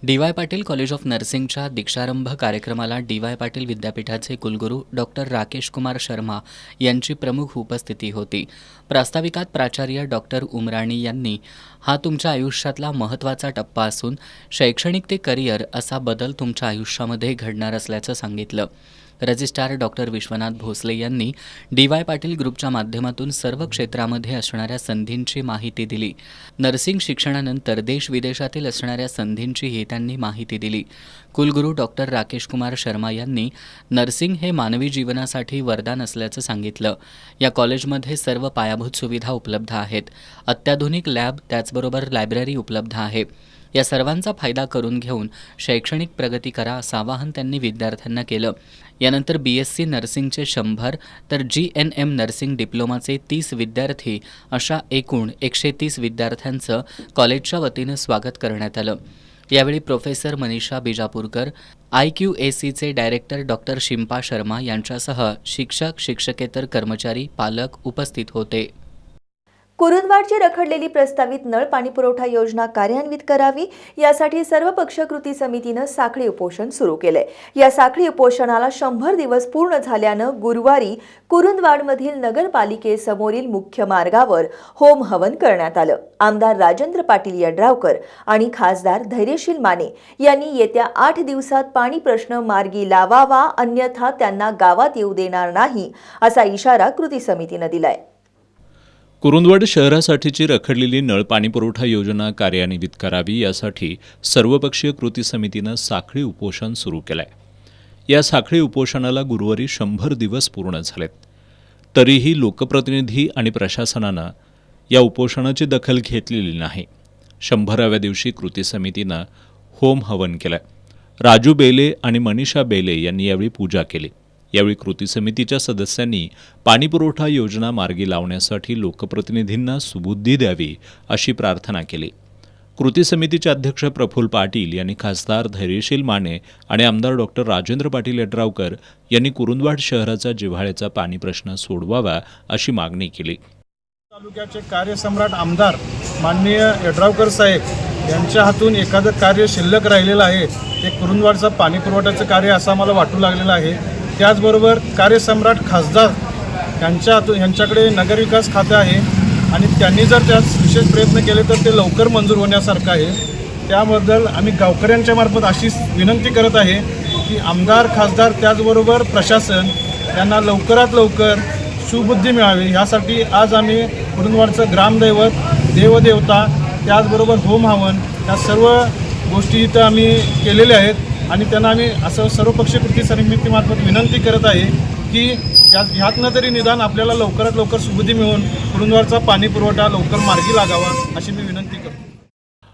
डी.वाय. पाटील कॉलेज ऑफ नर्सिंगच्या दीक्षारंभ कार्यक्रमाला डी.वाय. पाटील विद्यापीठाचे कुलगुरू डॉक्टर राकेश कुमार शर्मा यांची प्रमुख उपस्थिती होती. प्रास्ताविकात प्राचार्य डॉक्टर उमराणी यांनी हा तुमच्या आयुष्यातला महत्त्वाचा टप्पा असून शैक्षणिक ते करिअर असा बदल तुमच्या आयुष्यामध्ये घडणार असल्याचं सांगितलं. रजिस्ट्रार डॉक्टर विश्वनाथ भोसले यांनी डी.वाय. पाटील ग्रुपच्या माध्यमातून सर्व क्षेत्रामध्ये असणाऱ्या संधींची माहिती दिली. नर्सिंग शिक्षणानंतर देश-विदेशातील असणाऱ्या संधींचीही त्यांनी माहिती दिली. कुलगुरू डॉक्टर राकेश कुमार शर्मा यांनी नर्सिंग हे मानवी जीवनासाठी वरदान असल्याचं सांगितलं. या कॉलेजमध्ये सर्व पायाभूत सुविधा उपलब्ध आहेत. अत्याधुनिक लॅब त्याचबरोबर लायब्ररी उपलब्ध आहे. या सर्वांचा फायदा करून घेऊन शैक्षणिक प्रगती करा असं आवाहन त्यांनी विद्यार्थ्यांना केलं. यानंतर BSc नर्सिंगचे 100 तर GNM नर्सिंग डिप्लोमाचे 30 विद्यार्थी अशा एकूण 130 विद्यार्थ्यांचं कॉलेजच्या वतीनं स्वागत करण्यात आलं. यावेळी प्रोफेसर मनीषा बिजापूरकर, IQACचे डायरेक्टर डॉक्टर शिंपा शर्मा यांच्यासह शिक्षक, शिक्षकेतर कर्मचारी, पालक उपस्थित होते. कुरुंदवाडची रखडलेली प्रस्तावित नळ पाणीपुरवठा योजना कार्यान्वित करावी यासाठी सर्वपक्ष कृती समितीनं साखळी उपोषण सुरू केलंय. या साखळी उपोषणाला 100 दिवस पूर्ण झाल्यानं गुरुवारी कुरुंदवाडमधील नगरपालिकेसमोरील मुख्य मार्गावर होम हवन करण्यात आलं. आमदार राजेंद्र पाटील यड्रावकर आणि खासदार धैर्यशील माने यांनी येत्या 8 दिवसात पाणी प्रश्न मार्गी लावावा, अन्यथा त्यांना गावात येऊ देणार नाही असा इशारा कृती समितीनं दिलाय. कुरुंदवाड शहरासाठीची रखडलेली नळ पाणीपुरवठा योजना कार्यान्वित करावी यासाठी सर्वपक्षीय कृती समितीनं साखळी उपोषण सुरू केलंय. या साखळी उपोषणाला गुरुवारी 100 दिवस पूर्ण झालेत. तरीही लोकप्रतिनिधी आणि प्रशासनानं या उपोषणाची दखल घेतलेली नाही. 100व्या दिवशी कृती समितीनं होम हवन केलं. राजू बेले आणि मनीषा बेले यांनी यावेळी पूजा केली. यावेळी कृती समितीच्या सदस्यांनी पाणीपुरवठा योजना मार्गी लावण्यासाठी लोकप्रतिनिधींना सुबुद्धी द्यावी अशी प्रार्थना केली. कृती समितीचे अध्यक्ष प्रफुल्ल पाटील यांनी खासदार धैर्यशील माने आणि आमदार डॉक्टर राजेंद्र पाटील यड्रावकर यांनी कुरुंदवाड शहराचा जिव्हाळ्याचा पाणी प्रश्न सोडवावा अशी मागणी केली. तालुक्याचे कार्यसम्राट आमदार माननीय यड्रावकर साहेब यांच्या हातून एखादं कार्य शिल्लक राहिलेलं आहे. ते कुरुंदवाडचं पाणीपुरवठ्याचं कार्य असं मला वाटू लागलेलं आहे. त्याचबरोबर कार्यसम्राट खासदार यांच्याकडे नगरविकास खाते आहे आणि त्यांनी जर त्यात विशेष प्रयत्न केले तर ते लवकर मंजूर होण्यासारखं आहे. त्याबद्दल आम्ही गावकऱ्यांच्या मार्फत अशी विनंती करत आहे की आमदार, खासदार त्याचबरोबर प्रशासन यांना लवकरात लवकर सुबुद्धी मिळावी यासाठी आज आम्ही कुरुंदवाडचं ग्रामदैवत, देवदेवता त्याचबरोबर होम हवन या सर्व गोष्टी इथं आम्ही केलेल्या आहेत आणि त्यांना आम्ही असं सर्वपक्षीय कृती समितीमार्फत विनंती करत आहे की ह्यातनं तरी निदान आपल्याला लवकरात लवकर सुबुद्धी मिळून कुरुंदवाडचा पाणी पुरवठा लवकर मार्गी लागावा अशी मी विनंती करतो.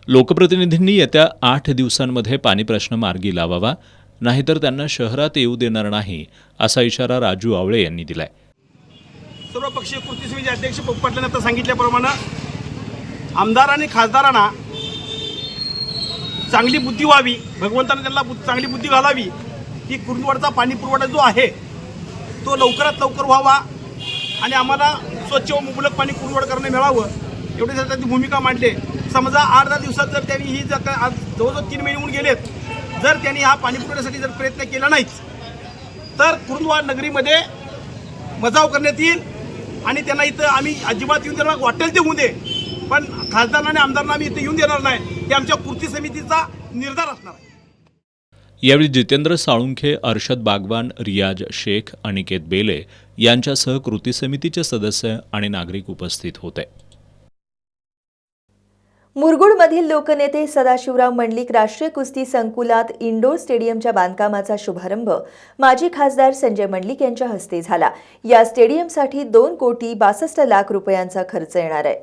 लोकप्रतिनिधींनी येत्या 8 दिवसांमध्ये पाणी प्रश्न मार्गी लावावा, नाहीतर त्यांना शहरात येऊ देणार नाही असा इशारा राजू आवळे यांनी दिलाय. सर्वपक्षीय कृती समितीचे अध्यक्ष पाटलांनी आता सांगितल्याप्रमाणे आमदार आणि खासदारांना चांगली बुद्धी व्हावी, भगवंताने त्यांना चांगली बुद्धी घालावी की कुरुंदवाडचा पाणी पुरवठा जो आहे तो लवकरात लवकर व्हावा आणि आम्हाला स्वच्छ व मुबलक पाणी कुरुंदवाडकरांना मिळावं एवढी जर त्यांची भूमिका मांडली. समजा 8-10 दिवसात जर त्यांनी ही जर आज जवळजवळ 3 महिने होऊन गेलेत, जर त्यांनी हा पाणी पुरवठ्यासाठी जर प्रयत्न केला नाहीच तर कुरुंदवाड नगरीमध्ये मजाव करण्यात येईल आणि त्यांना इथं आम्ही अजिबात येऊन त्यांना वाटेल ते होऊ दे, पण खासदारांना आणि आमदारांना आम्ही इथे येऊन देणार नाही. ते आमच्या कृती समितीचा निर्धार असणार आहे. यावेळी जितेंद्र साळुंखे, अर्शद बागवान, रियाज शेख, अनिकेत बेले यांच्यासह कृती समितीचे सदस्य आणि नागरिक उपस्थित होते. मुरगुडमधील लोकनेते सदाशिवराव मंडलिक राष्ट्रीय कुस्ती संकुलात इंडोर स्टेडियमच्या बांधकामाचा शुभारंभ माजी खासदार संजय मंडलिक यांच्या हस्ते झाला. या स्टेडियमसाठी 2,62,00,000 रुपयांचा खर्च येणार आहे.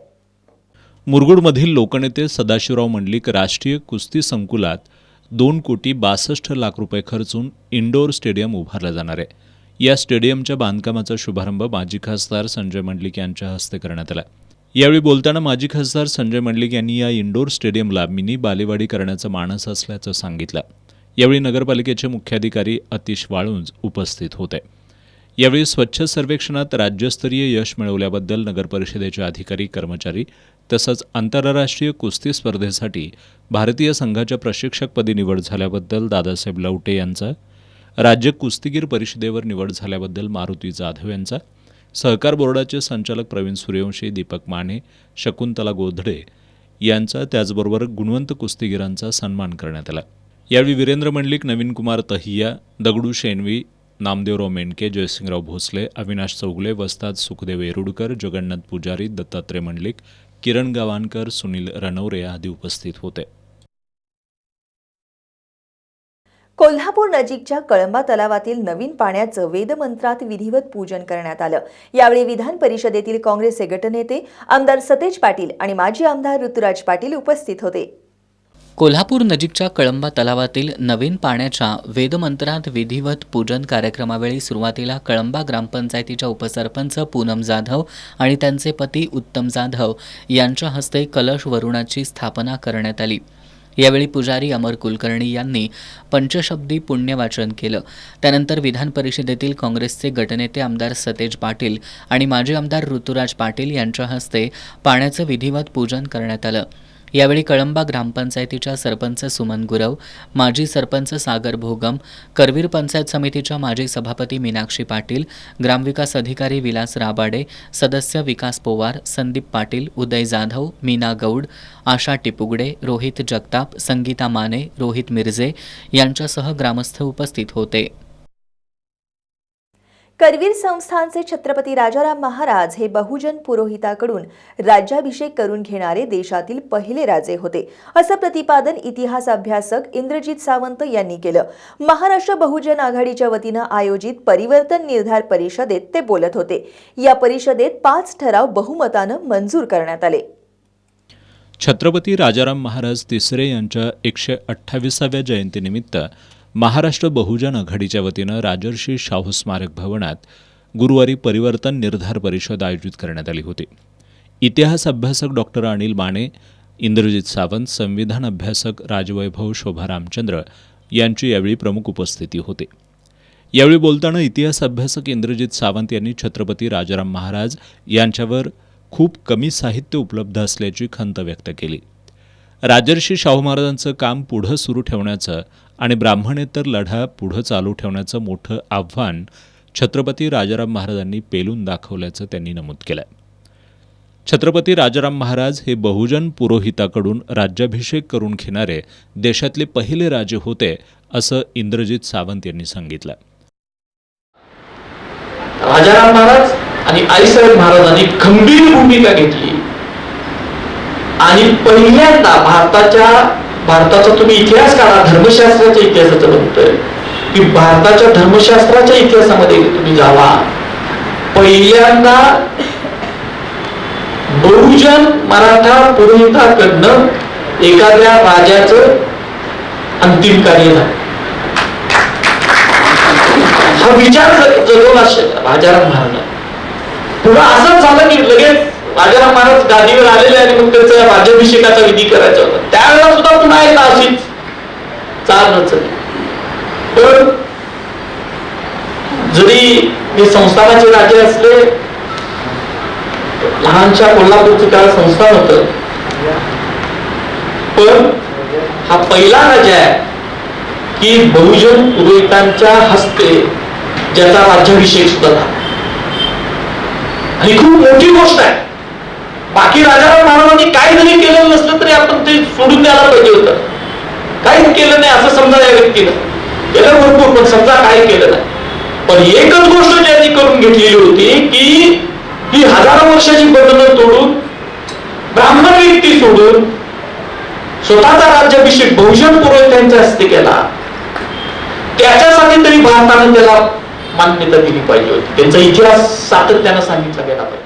मुरगुडमधील लोकनेते सदाशिवराव मंडलिक राष्ट्रीय कुस्ती संकुलात 2,62,00,000 रुपये खर्चून इंडोर स्टेडियम उभारलं जाणार आहे. या स्टेडियमच्या बांधकामाचा शुभारंभ माजी खासदार संजय मंडलिक यांच्या हस्ते करण्यात आला. यावेळी बोलताना माजी खासदार संजय मंडलिक यांनी या इंडोर स्टेडियमला मिनी बालेवाडी करण्याचं मानस असल्याचं सांगितलं. यावेळी नगरपालिकेचे मुख्याधिकारी अतिश वाळुंज उपस्थित होते. यावेळी स्वच्छ सर्वेक्षणात राज्यस्तरीय यश मिळवल्याबद्दल नगरपरिषदेचे अधिकारी, कर्मचारी तसंच आंतरराष्ट्रीय कुस्ती स्पर्धेसाठी भारतीय संघाच्या प्रशिक्षकपदी निवड झाल्याबद्दल दादासाहेब लवटे यांचा, राज्य कुस्तीगीर परिषदेवर निवड झाल्याबद्दल मारुती जाधव यांचा, सहकार बोर्डाचे संचालक प्रवीण सूर्यवंशी, दीपक माने, शकुंतला गोधडे यांचा, त्याचबरोबर गुणवंत कुस्तीगीरांचा सन्मान करण्यात आला. यावेळी वीरेंद्र मंडलिक, नवीन कुमार तहिया, दगडू शेणवी, नामदेवराव मेंढके, जयसिंगराव भोसले, अविनाश चौगले, वस्ताद सुखदेव येरुडकर, जगन्नाथ पुजारी, दत्तात्रय मंडलिक, किरण गावानकर, सुनील रणवरे आदी उपस्थित होते. कोल्हापूर नजीकच्या कळंबा तलावातील नवीन पाण्याचं वेदमंत्रात विधिवत पूजन करण्यात आलं. यावेळी विधान परिषदेतील काँग्रेसचे गटनेते आमदार सतेज पाटील आणि माजी आमदार ऋतुराज पाटील उपस्थित होते. कोल्हापूर नजीकच्या कळंबा तलावातील नवीन पाण्याच्या वेदमंत्रात विधिवत पूजन कार्यक्रमावेळी सुरुवातीला कळंबा ग्रामपंचायतीच्या उपसरपंच पूनम जाधव आणि त्यांचे पती उत्तम जाधव यांच्या हस्ते कलश वरुणाची स्थापना करण्यात आली. यावेळी पुजारी अमर कुलकर्णी यांनी पंचशब्दी पुण्यवाचन केलं. त्यानंतर विधान परिषदेतील काँग्रेसचे गटनेते आमदार सतेज पाटील आणि माजी आमदार ऋतुराज पाटील यांच्या हस्ते पाण्याचं विधिवत पूजन करण्यात आलं. यावेळी कळंबा ग्रामपंचायतीच्या सरपंच सुमन गुरव, माजी सरपंच सागर भोगम, करवीर पंचायत समितीच्या माजी सभापती मीनाक्षी पाटील, ग्रामविकास अधिकारी विलास राबाडे, सदस्य विकास पोवार, संदीप पाटील, उदय जाधव, मीना गौड, आशा टिपुगडे, रोहित जगताप, संगीता माने, रोहित मिर्झे यांच्यासह ग्रामस्थ उपस्थित होते. करवीर संस्थानचे छत्रपती राजाराम महाराज हे बहुजन पुरोहिताकडून राज्याभिषेक करून घेणारे देशातील पहिले राजे होते, असं प्रतिपादन इतिहास अभ्यासक इंद्रजित सावंत यांनी केलं. महाराष्ट्र बहुजन आघाडीच्या वतीनं आयोजित परिवर्तन निर्धार परिषदेत ते बोलत होते. या परिषदेत 5 ठराव बहुमतानं मंजूर करण्यात आले. छत्रपती राजाराम महाराज तिसरे यांच्या 128व्या जयंतीनिमित्त महाराष्ट्र बहुजन आघाडीच्या वतीनं राजर्षी शाहू स्मारक भवनात गुरुवारी परिवर्तन निर्धार परिषद आयोजित करण्यात आली होती. इतिहास अभ्यासक डॉक्टर अनिल माने, इंद्रजित सावंत, संविधान अभ्यासक राजवैभव शोभा रामचंद्र यांची यावेळी प्रमुख उपस्थिती होती. यावेळी बोलताना इतिहास अभ्यासक इंद्रजित सावंत यांनी छत्रपती राजाराम महाराज यांच्यावर खूप कमी साहित्य उपलब्ध असल्याची खंत व्यक्त केली. राजर्षी शाहू महाराजांचं काम पुढं सुरू ठेवण्याचं आणि ब्राह्मणेतर लढा पुढं चालू ठेवण्याचं मोठं आव्हान छत्रपती राजाराम महाराजांनी पेलून दाखवल्याचं त्यांनी नमूद केलं. छत्रपती राजाराम महाराज हे बहुजन पुरोहिताकडून राज्याभिषेक करून घेणारे देशातले पहिले राजे होते, असं इंद्रजित सावंत यांनी सांगितलं. राजाराम महाराज आणि आईसाहेब महाराजांनी खंबीर भूमिका घेतली आणि पहिल्यांदा भारताचा तुम्ही इतिहास काढा, धर्मशास्त्राच्या इतिहासाचं म्हणतोय की भारताच्या धर्मशास्त्राच्या इतिहासामध्ये तुम्ही जावा. पहिल्यांदा बहुजन मराठा पुरोहिताकडनं एखाद्या राजाचं अंतिम कार्य झालं. हा विचार जगवला राजाराम महाराज. पुढं असंच झालं की लगेच राजाराम महाराज गादीवर आलेले आणि मग त्याचा राज्याभिषेकाचा विधी करायचा होता. त्यावेळेला सुद्धा पुन्हा एकदा अशीच चाल रचली. पण जरी हे संस्थानाचे राजे असले, लहानशा कोल्हापूरचं काळ संस्थान होतं, पण हा पहिला राजा आहे की बहुजन पुरोहितांच्या हस्ते ज्याचा राज्याभिषेक सुद्धा झाला. ही खूप मोठी गोष्ट आहे. बाकी राजाराम महाराजांनी काही जरी केलेलं नसलं तरी आपण ते सोडून द्यायला पाहिजे होतं. काहीच केलं नाही असं समजा या व्यक्तीनं केलं भरपूर, पण समजा काही केलं नाही. पण एकच गोष्ट ज्यांनी करून घेतलेली होती की ही हजारो वर्षाची बंधनं तोडून, ब्राह्मण व्यक्ती सोडून स्वतःचा राज्याभिषेक बहुजन पुरोहितांच्या हस्ते केला. त्याच्यासाठी तरी भारतानं त्याला मान्यता दिली पाहिजे होती. त्यांचा इतिहास सातत्यानं सांगितला गेला पाहिजे.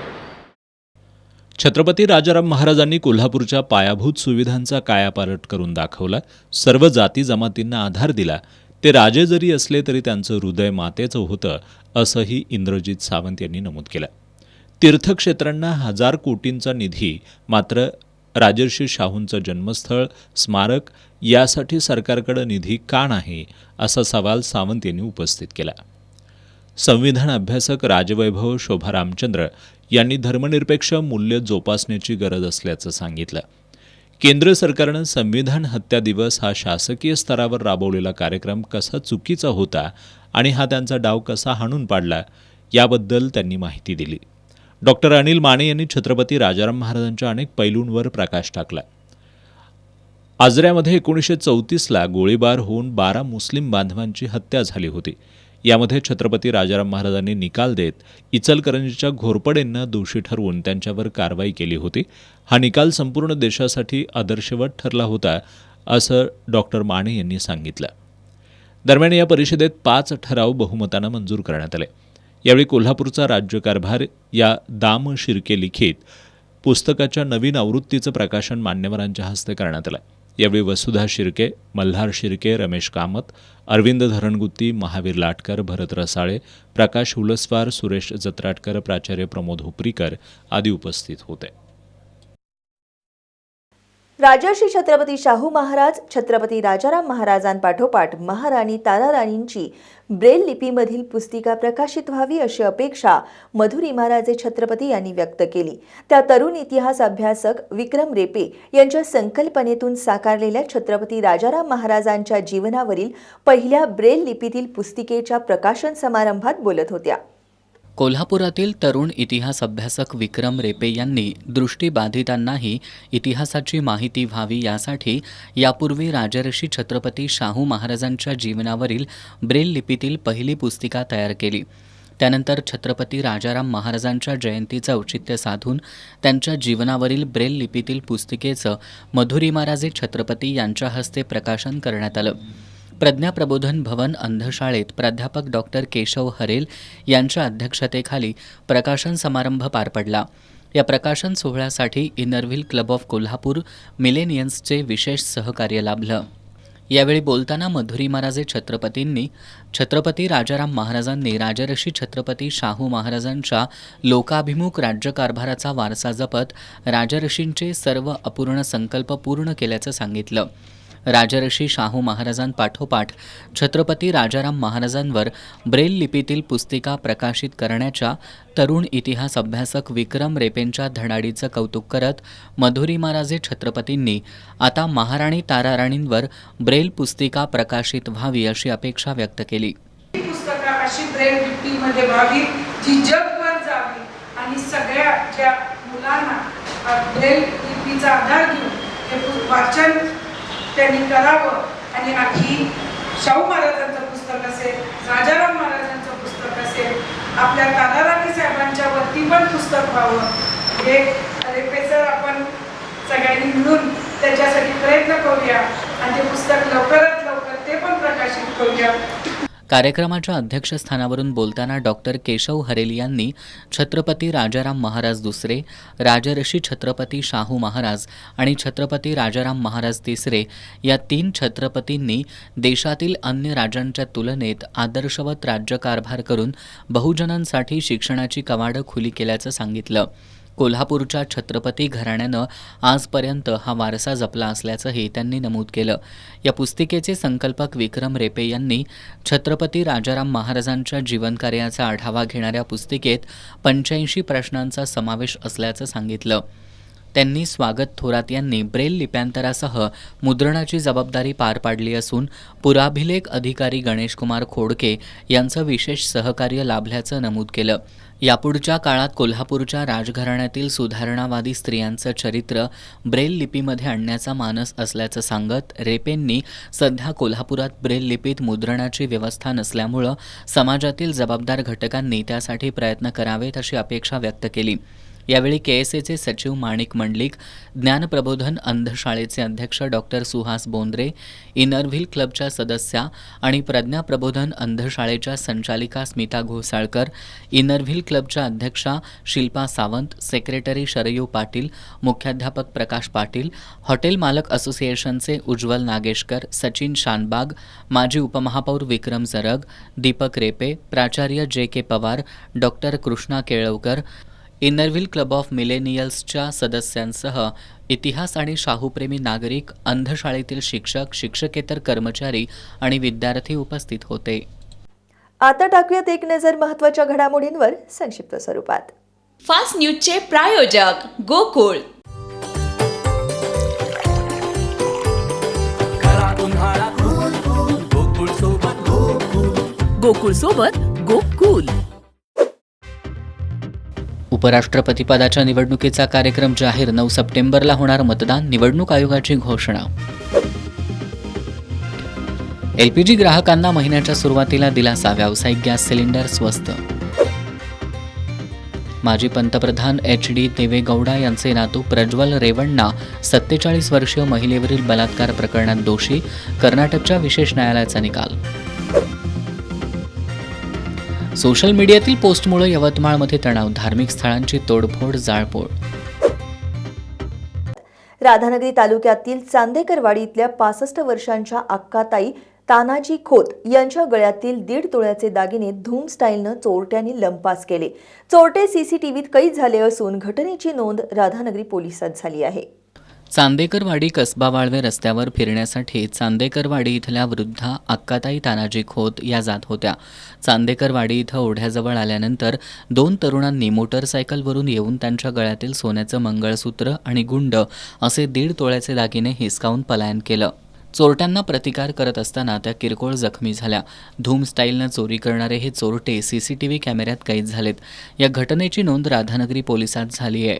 छत्रपती राजाराम महाराजांनी कोल्हापूरच्या पायाभूत सुविधांचा कायापालट करून दाखवला. सर्व जाती जमातींना आधार दिला. ते राजे जरी असले तरी त्यांचं हृदय मातेचं होतं, असंही इंद्रजित सावंत यांनी नमूद केलं. तीर्थक्षेत्रांना 1000 कोटींचा निधी, मात्र राजर्षी शाहूंचं जन्मस्थळ, स्मारक यासाठी सरकारकडे निधी का नाही, असा सवाल सावंत यांनी उपस्थित केला. संविधान अभ्यासक राजवैभव शोभा रामचंद्र यांनी धर्मनिरपेक्ष मूल्य जोपासण्याची गरज असल्याचं सांगितलं. केंद्र सरकारनं संविधान हत्या दिवस हा शासकीय स्तरावर राबवलेला कार्यक्रम कसा चुकीचा होता आणि हा त्यांचा डाव कसा हाणून पाडला, याबद्दल त्यांनी माहिती दिली. डॉक्टर अनिल माने यांनी छत्रपती राजाराम महाराजांच्या अनेक पैलूंवर प्रकाश टाकला. आजऱ्यामध्ये 1934ला गोळीबार होऊन 12 मुस्लिम बांधवांची हत्या झाली होती. यामध्ये छत्रपती राजाराम महाराजांनी निकाल देत इचलकरंजीच्या घोरपडेंना दोषी ठरवून त्यांच्यावर कारवाई केली होती. हा निकाल संपूर्ण देशासाठी आदर्शवत ठरला होता, असं डॉक्टर माने यांनी सांगितलं. दरम्यान या परिषदेत 5 ठराव बहुमतानं मंजूर करण्यात आले. यावेळी कोल्हापूरचा राज्यकारभार या दाम शिर्के लिखित पुस्तकाच्या नवीन आवृत्तीचं प्रकाशन मान्यवरांच्या हस्ते करण्यात आलं. यावेळी वसुधा शिर्के, मल्हार शिर्के, रमेश कामत, अरविंद धरणगुत्ती, महावीर लाटकर, भरत रसाळे, प्रकाश हुलसवार, सुरेश जत्राटकर, प्राचार्य प्रमोद हुपरीकर आदी उपस्थित होते. राजर्षी छत्रपती शाहू महाराज, छत्रपती राजाराम महाराजांपाठोपाठ महाराणी ताराराणींची ब्रेल लिपीमधील पुस्तिका प्रकाशित व्हावी अशी अपेक्षा मधुरी महाराजे छत्रपती यांनी व्यक्त केली. त्या तरुण इतिहास अभ्यासक विक्रम रेपे यांच्या संकल्पनेतून साकारलेल्या छत्रपती राजाराम महाराजांच्या जीवनावरील पहिल्या ब्रेल लिपीतील पुस्तिकेच्या प्रकाशन समारंभात बोलत होत्या. कोल्हापुरातील तरुण इतिहास अभ्यासक विक्रम रेपे यांनी दृष्टीबाधितांनाही इतिहासाची माहिती व्हावी यासाठी यापूर्वी राजर्षी छत्रपती शाहू महाराजांच्या जीवनावरील ब्रेल लिपीतील पहिली पुस्तिका तयार केली. त्यानंतर छत्रपती राजाराम महाराजांच्या जयंतीचं औचित्य साधून त्यांच्या जीवनावरील ब्रेल लिपीतील पुस्तिकेचं मधुरी महाराजे छत्रपती यांच्या हस्ते प्रकाशन करण्यात आलं. प्रज्ञा प्रबोधन भवन अंधशाळेत प्राध्यापक डॉक्टर केशव हरेल यांच्या अध्यक्षतेखाली प्रकाशन समारंभ पार पडला. या प्रकाशन सोहळ्यासाठी इनरव्हिल क्लब ऑफ कोल्हापूर मिलेनियन्सचे विशेष सहकार्य लाभलं. यावेळी बोलताना मधुरी महाराजे छत्रपतींनी छत्रपती राजाराम महाराजांनी राजर्षी छत्रपती शाहू महाराजांच्या लोकाभिमुख राज्यकारभाराचा वारसा जपत राजर्षींचे सर्व अपूर्ण संकल्प पूर्ण केल्याचं सांगितलं. राजर्षी शाहू महाराजांपाठोपाठ छत्रपती राजाराम महाराजांवर ब्रेल लिपीतील पुस्तिका प्रकाशित करण्याच्या तरुण इतिहास अभ्यासक विक्रम रेपेंच्या धडाडीचं कौतुक करत मधुरी महाराजे छत्रपतींनी आता महाराणी ताराराणींवर ब्रेल पुस्तिका प्रकाशित व्हावी अशी अपेक्षा व्यक्त केली. पुस्तका अशी ब्रेल लिपीमध्ये व्हावी जी जगभर जावी आणि सगळ्या ज्या मुलांना ब्रेल लिपीचा आधार घेऊन हे वाचन त्यांनी करावं आणि ही शाहू महाराजांचं पुस्तक असेल, राजाराम महाराजांचं पुस्तक असेल, आपल्या ताराराणी साहेबांच्या वरती पण पुस्तक व्हावं हे रेपेसर आपण सगळ्यांनी मिळून त्याच्यासाठी प्रयत्न करूया आणि ते पुस्तक लवकरात लवकर ते पण प्रकाशित करूया. कार्यक्रमाच्या अध्यक्षस्थानावरून बोलताना डॉक्टर केशव हरेल यांनी छत्रपती राजाराम महाराज दुसरे, राजर्षी छत्रपती शाहू महाराज आणि छत्रपती राजाराम महाराज तिसरे या 3 छत्रपतींनी देशातील अन्य राजांच्या तुलनेत आदर्शवत राज्यकारभार करून बहुजनांसाठी शिक्षणाची कवाडं खुली केल्याचं सांगितलं. कोल्हापूरच्या छत्रपती घराण्यानं आजपर्यंत हा वारसा जपला असल्याचंही त्यांनी नमूद केलं. या पुस्तिकेचे संकल्पक विक्रम रेपे यांनी छत्रपती राजाराम महाराजांच्या जीवनकार्याचा आढावा घेणाऱ्या पुस्तिकेत 85 प्रश्नांचा समावेश असल्याचं सांगितलं. त्यांनी स्वागत थोरात यांनी ब्रेल लिप्यांतरासह मुद्रणाची जबाबदारी पार पाडली असून पुराभिलेख अधिकारी गणेशकुमार खोडके यांचं विशेष सहकार्य लाभल्याचं नमूद केलं. यापुढच्या काळात कोल्हापूरच्या राजघराण्यातील सुधारणावादी स्त्रियांचं चरित्र ब्रेल लिपीमध्ये आणण्याचा मानस असल्याचं सांगत रेपेंनी सध्या कोल्हापुरात ब्रेल लिपीत मुद्रणाची व्यवस्था नसल्यामुळं समाजातील जबाबदार घटकांनी त्यासाठी प्रयत्न करावेत अशी अपेक्षा व्यक्त केली. यावेळी केएसएचे सचिव माणिक मंडलिक, ज्ञानप्रबोधन अंधशाळेचे अध्यक्ष डॉक्टर सुहास बोंद्रे, इनरव्हिल क्लबच्या सदस्या आणि प्रज्ञा प्रबोधन अंधशाळेच्या संचालिका स्मिता घोसाळकर, इनरव्हिल क्लबच्या अध्यक्षा शिल्पा सावंत, सेक्रेटरी शरयू पाटील, मुख्याध्यापक प्रकाश पाटील, हॉटेल मालक असोसिएशनचे उज्ज्वल नागेशकर, सचिन शानबाग, माजी उपमहापौर विक्रम जरग, दीपक रेपे, प्राचार्य J K. Pawar, doctor Krishna Kelavkar, Inner Wheel club of मिलेनियल्सच्या सदस्यांसह इतिहास आणि शाहूप्रेमी नागरिक, अंधशाळेतील शिक्षक, शिक्षकेतर कर्मचारी आणि विद्यार्थी उपस्थित होते. आता टाकूयात एक नजर महत्त्वाच्या घडामोडींवर संक्षिप्त स्वरूपात. फास्ट न्यूजचे प्रायोजक गोकुळ. गोकुळ सोबत गोकुल. उपराष्ट्रपतीपदाच्या निवडणुकीचा कार्यक्रम जाहीर. 9 सप्टेंबरला होणार मतदान. निवडणूक आयोगाची घोषणा. एलपीजी ग्राहकांना महिन्याच्या सुरुवातीला दिलासा. व्यावसायिक गॅस सिलेंडर स्वस्त. माजी पंतप्रधान HD देवेगौडा यांचे नातू प्रज्वल रेवण्णा 47 वर्षीय महिलेवरील बलात्कार प्रकरणात दोषी. कर्नाटकच्या विशेष न्यायालयाचा निकाल. सोशल मीडियातील पोस्टमुळे यवतमाळमध्ये तणाव. धार्मिक स्थळांची तोडफोड, जाळपोळ. राधानगरी तालुक्यातील चांदेकरवाडी इथल्या 65 वर्षांच्या अक्काताई तानाजी खोत यांच्या गळ्यातील 1.5 तोळ्याचे दागिने धूम स्टाईलनं चोरट्यांनी लंपास केले. चोरटे सीसीटीव्हीत कैद झाले असून घटनेची नोंद राधानगरी पोलिसात झाली आहे. चांदेकरवाडी कसबा वाळवे रस्त्यावर फिरण्यासाठी चांदेकरवाडी इथल्या वृद्धा अक्काताई तानाजी खोत या जात होत्या. चांदेकरवाडी इथं ओढ्याजवळ आल्यानंतर 2 तरुणांनी मोटरसायकलवरून येऊन त्यांच्या गळ्यातील सोन्याचं मंगळसूत्र आणि गुंड असे 1.5 तोळ्याचे दागिने हिसकावून पलायन केलं. चोरट्यांना प्रतिकार करत असताना त्या किरकोळ जखमी झाल्या. धूम स्टाईलनं चोरी करणारे हे चोरटे सीसीटीव्ही कॅमेऱ्यात कैद झालेत. या घटनेची नोंद राधानगरी पोलिसात झाली आहे.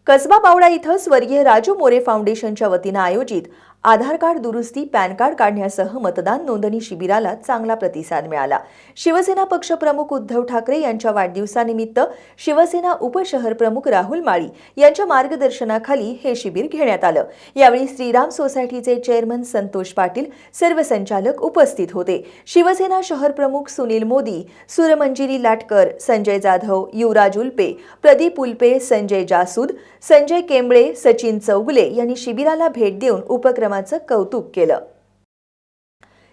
कसबा पावडा इथं स्वर्गीय राजू मोरे फाउंडेशनच्या वतीनं आयोजित आधार कार्ड दुरुस्ती, पॅन कार्ड काढण्यासह मतदान नोंदणी शिबिराला चांगला प्रतिसाद मिळाला. शिवसेना पक्षप्रमुख उद्धव ठाकरे यांच्या वाढदिवसानिमित्त शिवसेना उपशहर प्रमुख राहुल माळी यांच्या मार्गदर्शनाखाली हे शिबिर घेण्यात आलं. यावेळी श्रीराम सोसायटीचे चेअरमन संतोष पाटील, सर्व संचालक उपस्थित होते. शिवसेना शहर प्रमुख सुनील मोदी, सुरमंजिरी लाटकर, संजय जाधव, युवराज उल्पे, प्रदीप उल्पे, संजय जासूद, संजय केंबळे, सचिन चौगुले यांनी शिबिराला भेट देऊन उपक्रमाचं कौतुक केलं.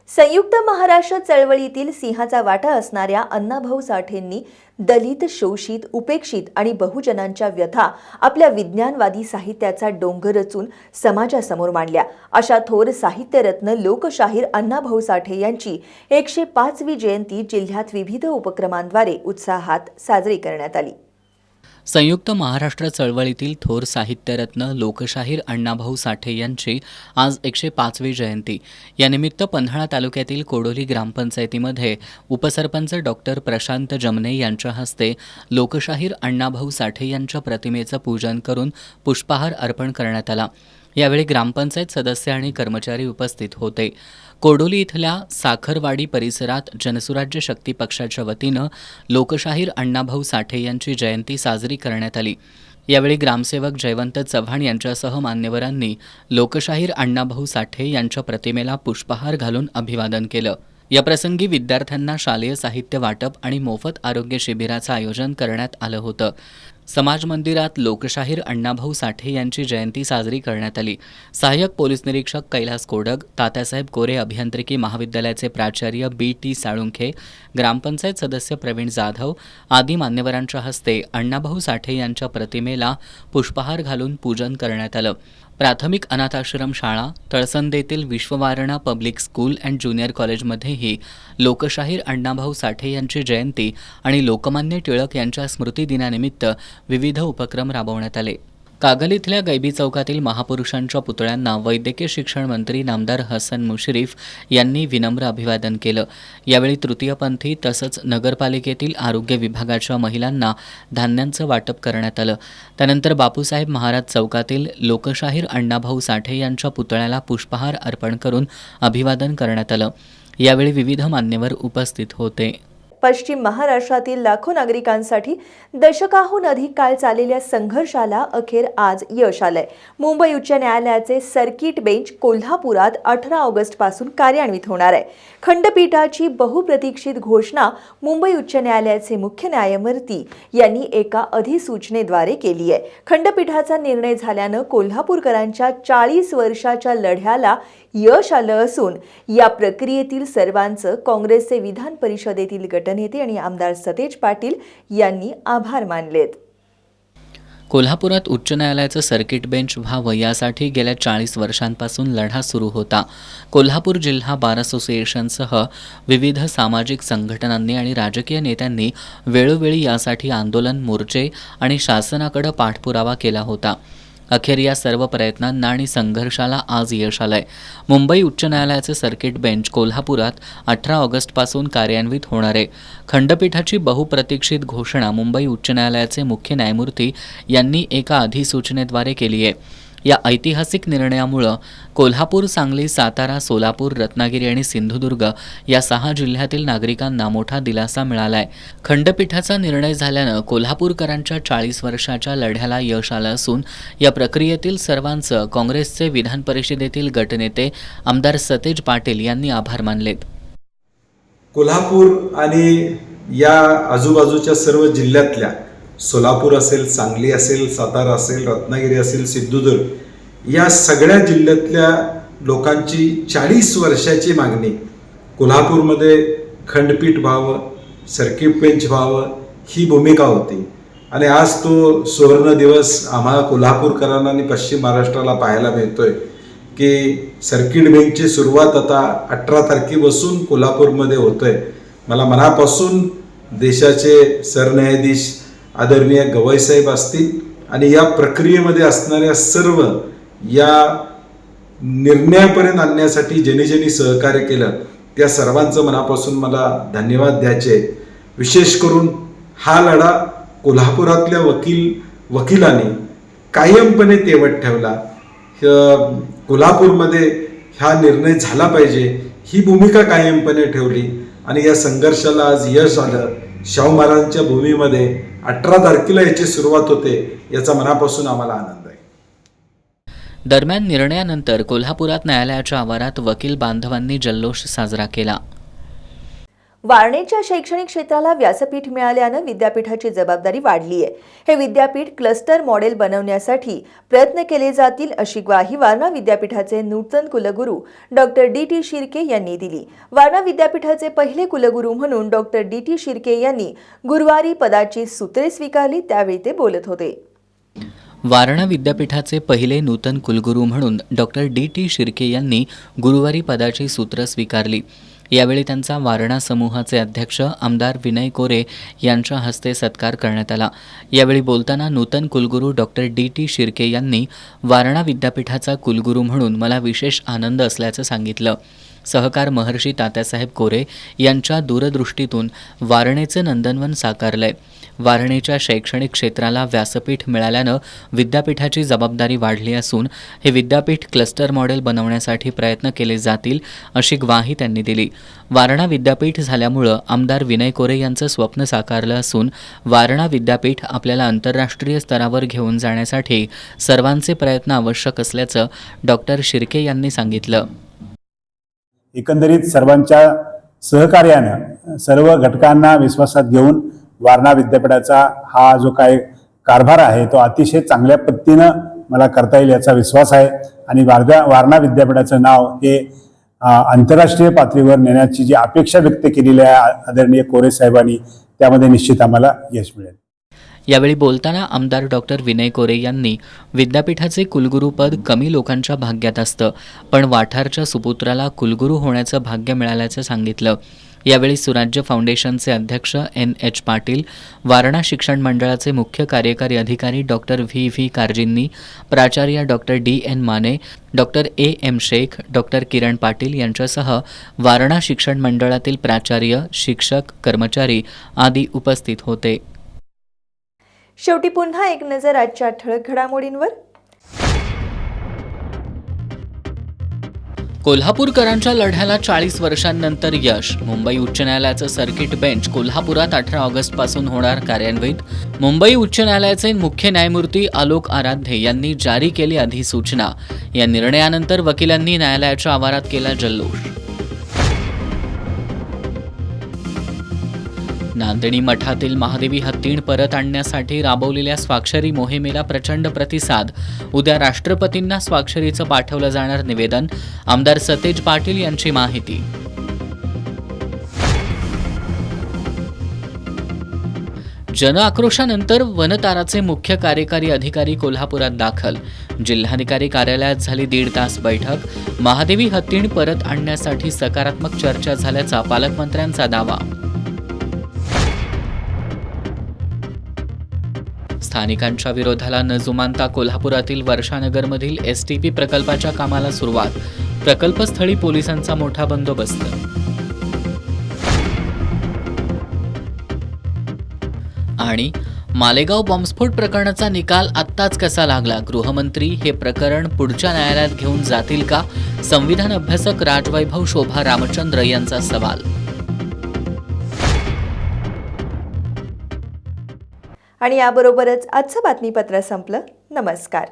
संयुक्त महाराष्ट्र चळवळीतील सिंहाचा वाटा असणाऱ्या अण्णाभाऊ साठेंनी दलित, शोषित, उपेक्षित आणि बहुजनांच्या व्यथा आपल्या विज्ञानवादी साहित्याचा डोंगर रचून समाजासमोर मांडल्या. अशा थोर साहित्यरत्न लोकशाहीर अण्णाभाऊ साठे यांची 105वी जयंती जिल्ह्यात विविध उपक्रमांद्वारे उत्साहात साजरी करण्यात आली. संयुक्त महाराष्ट्र चळवळीतील थोर साहित्यरत्न लोकशाहीर अण्णाभाऊ साठे यांची आज 105वी जयंती. यानिमित्त पन्हाळा तालुक्यातील कोडोली ग्रामपंचायतीमध्ये उपसरपंच डॉक्टर प्रशांत जमने यांच्या हस्ते लोकशाहीर अण्णाभाऊ साठे यांच्या प्रतिमेचं पूजन करून पुष्पहार अर्पण करण्यात आला. यावेळी ग्रामपंचायत सदस्य आणि कर्मचारी उपस्थित होते. कोडोली इथल्या साखरवाडी परिसरात जनसुराज्य शक्ती पक्षाच्या वतीनं लोकशाहीर अण्णाभाऊ साठे यांची जयंती साजरी करण्यात आली. यावेळी ग्रामसेवक जयवंत चव्हाण यांच्यासह मान्यवरांनी लोकशाहीर अण्णाभाऊ साठे यांच्या प्रतिमेला पुष्पहार घालून अभिवादन केलं. याप्रसंगी विद्यार्थ्यांना शालेय साहित्य वाटप आणि मोफत आरोग्य शिबिराचं आयोजन करण्यात आलं होतं. समाज मंदिरात लोकशाहीर अण्णाभाऊ साठे यांची जयंती साजरी करण्यात आली. सहाय्यक पोलीस निरीक्षक कैलास कोडग, तात्यासाहेब कोरे अभियांत्रिकी महाविद्यालयाचे प्राचार्य BT साळुंखे, ग्रामपंचायत सदस्य प्रवीण जाधव आदी मान्यवरांच्या हस्ते अण्णाभाऊ साठे यांच्या प्रतिमेला पुष्पहार घालून पूजन करण्यात आलं. प्राथमिक अनाथाश्रम शाळा, तळसंदेतील विश्ववारणा पब्लिक स्कूल अँड ज्युनियर कॉलेजमध्येही लोकशाहीर अण्णाभाऊ साठे यांची जयंती आणि लोकमान्य टिळक यांच्या स्मृतिदिनानिमित्त विविध उपक्रम राबवण्यात आले. कागल इथल्या गैबी चौकातील महापुरुषांच्या पुतळ्यांना वैद्यकीय शिक्षण मंत्री नामदार हसन मुश्रीफ यांनी विनम्र अभिवादन केलं. यावेळी तृतीयपंथी तसंच नगरपालिकेतील आरोग्य विभागाच्या महिलांना धान्यांचं वाटप करण्यात आलं. त्यानंतर बापूसाहेब महाराज चौकातील लोकशाहीर अण्णाभाऊ साठे यांच्या पुतळ्याला पुष्पहार अर्पण करून अभिवादन करण्यात आलं. यावेळी विविध मान्यवर उपस्थित होते. पश्चिम महाराष्ट्रातील लाखो नागरिकांसाठी दशकाहून अधिक काळ चाललेल्या संघर्षाला अखेर आज यश आलंय. मुंबई उच्च न्यायालयाचे सर्किट बेंच कोल्हापुरात 18 ऑगस्टपासून कार्यान्वित होणार आहे. खंडपीठाची बहुप्रतीक्षित घोषणा मुंबई उच्च न्यायालयाचे मुख्य न्यायमूर्ती यांनी एका अधिसूचनेद्वारे केली आहे. खंडपीठाचा निर्णय झाल्यानं कोल्हापूरकरांच्या 40 वर्षाच्या लढ्याला यश आलं असून या प्रक्रियेतील सर्वांचं काँग्रेसचे विधान परिषदेतील गटनेते आणि आमदार सतेज पाटील यांनी आभार मानलेत. कोल्हापुरात उच्च न्यायालयाचं सर्किट बेंच व्हावं यासाठी गेल्या 40 वर्षांपासून लढा सुरू होता. कोल्हापूर जिल्हा बार असोसिएशनसह विविध सामाजिक संघटनांनी आणि राजकीय नेत्यांनी वेळोवेळी यासाठी आंदोलन, मोर्चे आणि शासनाकडे पाठपुरावा केला होता. अखेर या सर्व प्रयत्नांना आणि संघर्षाला आज यश आलंय. मुंबई उच्च न्यायालयाचे सर्किट बेंच कोल्हापुरात 18 ऑगस्टपासून कार्यान्वित होणार आहे. खंडपीठाची बहुप्रतीक्षित घोषणा मुंबई उच्च न्यायालयाचे मुख्य न्यायमूर्ती यांनी एका अधिसूचनेद्वारे केली आहे. या ऐतिहासिक निर्णयामुळं कोल्हापूर, सांगली, सातारा, सोलापूर, रत्नागिरी आणि सिंधुदुर्ग या 6 जिल्ह्यातील नागरिकांना मोठा दिलासा मिळालाय. खंडपीठाचा निर्णय झाल्यानं कोल्हापूरकरांच्या 40 वर्षाच्या लढ्याला यश आलं असून या प्रक्रियेतील सर्वांचं काँग्रेसचे विधान परिषदेतील गटनेते आमदार सतेज पाटील यांनी आभार मानलेत. कोल्हापूर आणि या आजूबाजूच्या सर्व जिल्ह्यातल्या सोलापूर असेल, सांगली असेल, सातारा असेल, रत्नागिरी असेल, सिंधुदुर्ग या सगळ्या जिल्ह्यातल्या लोकांची 40 वर्षाची मागणी कोल्हापूरमध्ये खंडपीठ व्हावं, सर्किट बेंच व्हावं ही भूमिका होती. आणि आज तो सुवर्ण दिवस आम्हाला कोल्हापूरकरांना आणि पश्चिम महाराष्ट्राला पाहायला मिळतोय की सर्किट बेंचची सुरुवात आता 18 तारखेपासून कोल्हापूरमध्ये होतोय. मला मनापासून देशाचे सरन्यायाधीश आदरणीय गवईसाहेब असतील आणि या प्रक्रियेमध्ये असणाऱ्या सर्व या निर्णयापर्यंत आणण्यासाठी ज्यांनी सहकार्य केलं त्या सर्वांचं मनापासून मला धन्यवाद द्यायचे. विशेष करून हा लढा कोल्हापुरातल्या वकिलांनी कायमपणे तेवत ठेवला. कोल्हापूरमध्ये हा निर्णय झाला पाहिजे ही भूमिका कायमपणे ठेवली आणि या संघर्षाला आज यश आलं. शाहू महाराजांच्या भूमीमध्ये 18 तारखेला याची सुरुवात होते याचा मनापासून आम्हाला आनंद आहे. दरम्यान निर्णयानंतर कोल्हापुरात न्यायालयाच्या आवारात वकील बांधवांनी जल्लोष साजरा केला. वारणेच्या शैक्षणिक क्षेत्राला व्यासपीठ मिळाल्यानं विद्यापीठाची जबाबदारी वाढली आहे. हे विद्यापीठ क्लस्टर मॉडेल बनवण्यासाठी प्रयत्न केले जातील अशी ग्वाही वारणा विद्यापीठाचे नूतन कुलगुरू डॉक्टर डी.टी. शिर्के यांनी दिली. वारणा विद्यापीठाचे पहिले कुलगुरू म्हणून डॉक्टर डी.टी. शिर्के यांनी गुरुवारी पदाची सूत्रे स्वीकारली. त्यावेळी ते बोलत होते. वारणा विद्यापीठाचे पहिले नूतन कुलगुरू म्हणून डॉक्टर डी.टी. शिर्के यांनी गुरुवारी पदाची सूत्र स्वीकारली. यावेळी त्यांचा वारणा समूहाचे अध्यक्ष आमदार विनय कोरे यांच्या हस्ते सत्कार करण्यात आला. यावेळी बोलताना नूतन कुलगुरू डॉक्टर डी.टी. शिर्के यांनी वारणा विद्यापीठाचा कुलगुरू म्हणून मला विशेष आनंद असल्याचं सांगितलं. सहकार महर्षी तात्यासाहेब कोरे यांच्या दूरदृष्टीतून वारणेचं नंदनवन साकारलंय. वारणेच्या शैक्षणिक क्षेत्राला व्यासपीठ मिळाल्यानं विद्यापीठाची जबाबदारी वाढली असून हे विद्यापीठ क्लस्टर मॉडेल बनवण्यासाठी प्रयत्न केले जातील अशी ग्वाही त्यांनी दिली. वारणा विद्यापीठ झाल्यामुळं आमदार विनय कोरे यांचं स्वप्न साकारलं असून वारणा विद्यापीठ आपल्याला आंतरराष्ट्रीय स्तरावर घेऊन जाण्यासाठी सर्वांचे प्रयत्न आवश्यक असल्याचं डॉक्टर शिर्के यांनी सांगितलं. एकंदरीत सर्वांच्या सहकार्यानं सर्व घटकांना विश्वासात घेऊन वारणा विद्यापीठाचा हा जो काय कारभार आहे तो अतिशय चांगल्या पद्धतीनं मला करता येईल याचा विश्वास आहे. आणि वारणा विद्यापीठाचं नाव हे आंतरराष्ट्रीय पातळीवर नेण्याची जी अपेक्षा व्यक्त केलेली आहे आदरणीय कोरे साहेबांनी त्यामध्ये निश्चित आम्हाला यश मिळेल. यावेळी बोलताना आमदार डॉक्टर विनय कोरे यांनी विद्यापीठाचे कुलगुरूपद कमी लोकांच्या भाग्यात असतं, पण वाठारच्या सुपुत्राला कुलगुरू होण्याचं भाग्य मिळाल्याचं सांगितलं. यावेळी सुराज्य फाउंडेशनचे अध्यक्ष NH पाटील, वारणा शिक्षण मंडळाचे मुख्य कार्यकारी अधिकारी डॉक्टर V कारजींनी, प्राचार्य doctor DN Mane, doctor AM Shaikh, doctor Kiran Patil यांच्यासह वारणा शिक्षण मंडळातील प्राचार्य, शिक्षक, कर्मचारी आदी उपस्थित होते. शेवटी पुन्हा एक नजर आजच्या ठळक घडामोडींवर. कोल्हापूरकरांच्या लढ्याला 40 वर्षांनंतर यश. मुंबई उच्च न्यायालयाचं सर्किट बेंच कोल्हापुरात 18 ऑगस्टपासून होणार कार्यान्वित. मुंबई उच्च न्यायालयाचे मुख्य न्यायमूर्ती आलोक आराध्य यांनी जारी केली अधिसूचना. या निर्णयानंतर वकिलांनी न्यायालयाच्या आवारात केला जल्लोष. नांदणी मठातील महादेवी हत्तीण परत आणण्यासाठी राबवलेल्या स्वाक्षरी मोहिमेला प्रचंड प्रतिसाद. उद्या राष्ट्रपतींना स्वाक्षरीचं पाठवलं जाणार निवेदन. आमदार सतेज पाटील यांची माहिती. जनआक्रोशानंतर वनताराचे मुख्य कार्यकारी अधिकारी कोल्हापुरात दाखल. जिल्हाधिकारी कार्यालयात झाली 1.5 तास बैठक. महादेवी हत्तीण परत आणण्यासाठी सकारात्मक चर्चा झाल्याचा पालकमंत्र्यांचा दावा. स्थानिकांच्या विरोधाला न जुमानता कोल्हापुरातील वर्षानगरमधील STP प्रकल्पाच्या कामाला सुरुवात. प्रकल्पस्थळी पोलिसांचा मोठा बंदोबस्त. आणि मालेगाव बॉम्बस्फोट प्रकरणाचा निकाल आत्ताच कसा लागला? गृहमंत्री हे प्रकरण पुढच्या न्यायालयात घेऊन जातील का? संविधान अभ्यासक राजवैभव शोभा रामचंद्र यांचा सवाल. आणि याबरोबरच आजचं बातमीपत्र संपलं. नमस्कार.